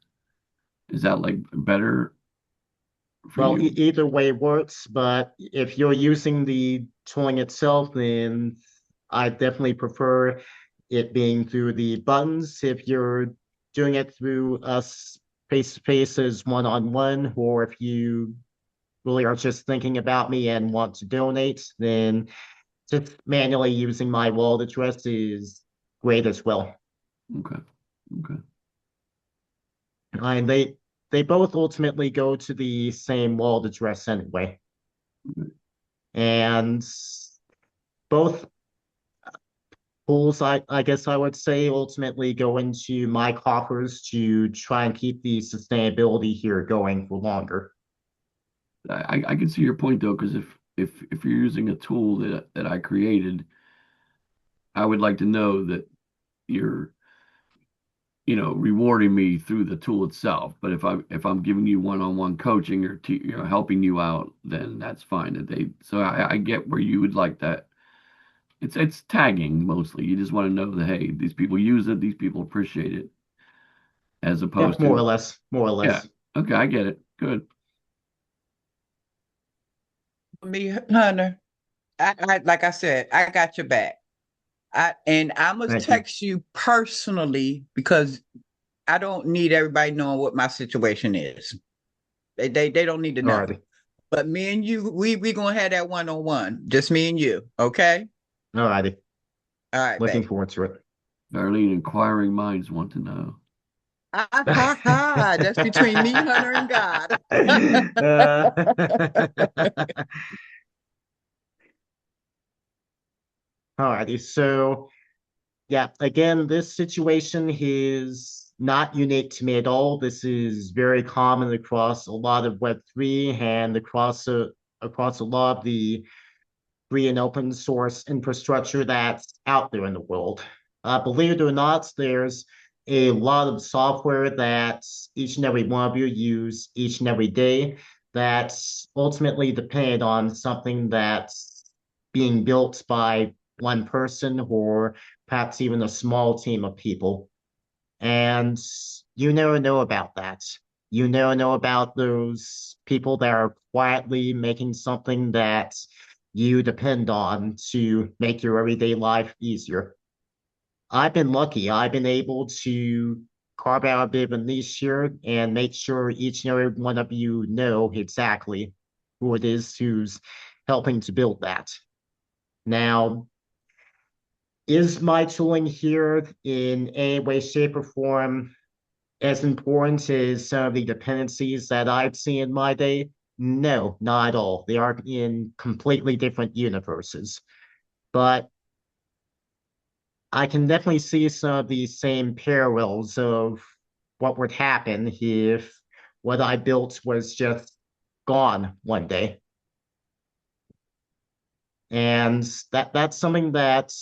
Is that like better for Well, you? either way works, but if you're using the tooling itself, then I definitely prefer it being through the buttons. If you're doing it through us face to face as one-on-one, or if you really are just thinking about me and want to donate, then just manually using my wallet address is great as well. Okay. Okay. And they both ultimately go to the same wallet address anyway. Mhm. And both pools, I guess I would say, ultimately go into my coffers to try and keep the sustainability here going for longer. I can see your point though, because if you're using a tool that I created, I would like to know that you're rewarding me through the tool itself. But if I'm giving you one-on-one coaching or helping you out, then that's fine. So I get where you would like that. It's tagging mostly. You just want to know that, hey, these people use it, these people appreciate it, as Yeah, opposed more or to, less, more or yeah, less. okay, I get it. Good. Me, Hunter, I like I said, I got your back. I must Thank you. text you personally because I don't need everybody knowing what my situation is. They don't need to know. Alrighty, But me and you, we gonna have that one-on-one. Just me and you. Okay? alrighty. All right, Looking babe. forward to it. Darlene, inquiring minds want to know. That's between me, Hunter, and God. Alrighty, so yeah, again, this situation is not unique to me at all. This is very common across a lot of Web3 and across a lot of the free and open source infrastructure that's out there in the world. Believe it or not, there's a lot of software that each and every one of you use each and every day that's ultimately dependent on something that's being built by one person or perhaps even a small team of people. And you never know about that. You never know about those people that are quietly making something that you depend on to make your everyday life easier. I've been lucky. I've been able to carve out a bit of a niche here and make sure each and every one of you know exactly who it is who's helping to build that. Now, is my tooling here in any way, shape, or form as important as some of the dependencies that I've seen in my day? No, not at all. They are in completely different universes. But I can definitely see some of the same parallels of what would happen if what I built was just gone one day. And that's something that,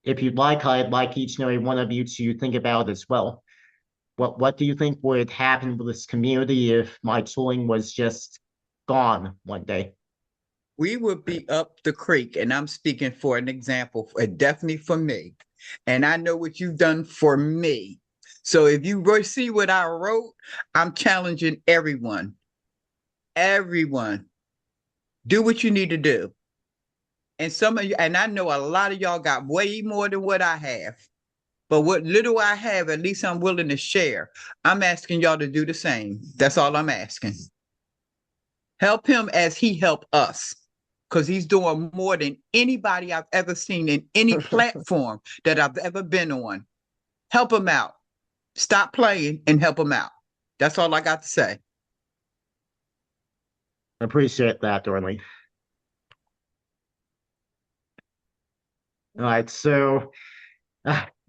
if you'd like, I'd like each and every one of you to think about as well. What do you think would happen with this community if my tooling was just gone one day? We would be up the creek, and I'm speaking for an example, definitely for me. And I know what you've done for me. So if you see what I wrote, I'm challenging everyone. Everyone, do what you need to do. And some of you, and I know a lot of y'all got way more than what I have. but what little I have, at least I'm willing to share. I'm asking y'all to do the same. That's all I'm asking. Help him as he helped us, because he's doing more than anybody I've ever seen in any platform that I've ever been on. Help him out. Stop playing and help him out. That's all I got to say. Appreciate that, Dorley. All right, so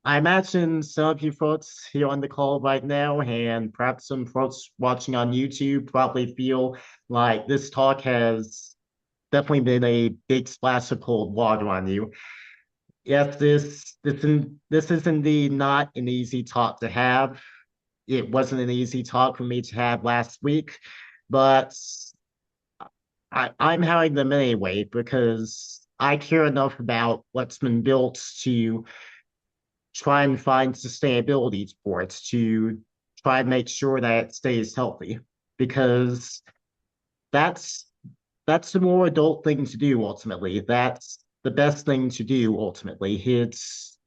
I imagine some of you folks here on the call right now, and perhaps some folks watching on YouTube, probably feel like this talk has definitely been a big splash of cold water on you. Yes, this is indeed not an easy talk to have. It wasn't an easy talk for me to have last week, but I'm having them anyway because I care enough about what's been built to try and find sustainability for it, to try and make sure that it stays healthy, because that's the more adult thing to do ultimately. That's the best thing to do ultimately. It's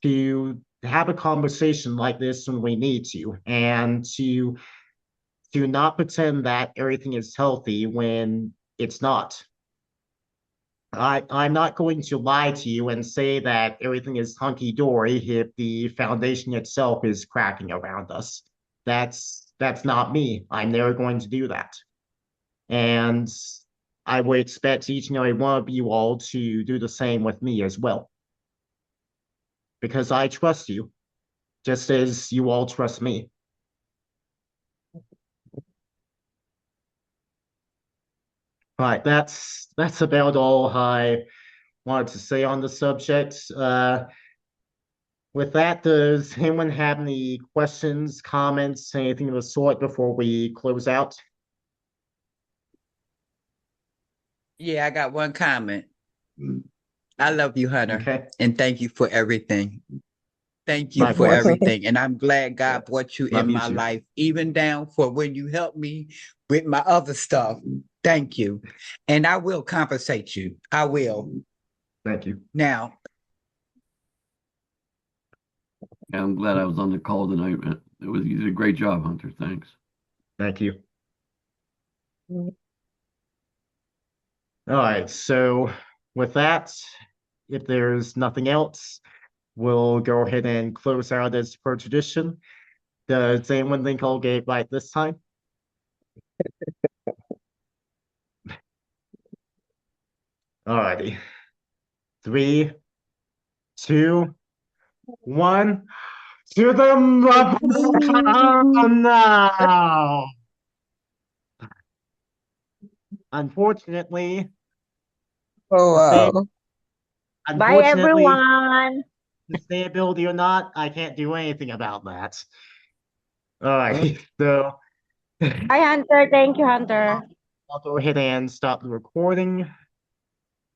to have a conversation like this when we need to, and to not pretend that everything is healthy when it's not. I'm not going to lie to you and say that everything is hunky-dory if the foundation itself is cracking around us. That's not me. I'm never going to do that. And I would expect each and every one of you all to do the same with me as well. Because I trust you, just as you all trust me. Right, that's about all I wanted to say on the subject. With that, does anyone have any questions, comments, anything of the sort before we close out? Yeah, I got one comment. I love you, Hunter, Okay. and thank you for everything. Thank you for Likewise. everything. And I'm glad God brought you Love in you my too. life, even down for when you helped me with my other stuff. Thank you. And I will compensate you. I will. Thank you. Now, Yeah, I'm glad I was on the call tonight, man. You did a great job, Hunter. Thanks. Thank you. All right, so with that, if there's nothing else, we'll go ahead and close out as per tradition. Does anyone think I'll get it right this time? All righty. 3, 2, 1. To the no. Unfortunately, Oh, wow. Bye, unfortunately, everyone. sustainability or not, I can't do anything about that. All right, so Hi, Hunter. Thank you, Hunter. I'll go ahead and stop the recording.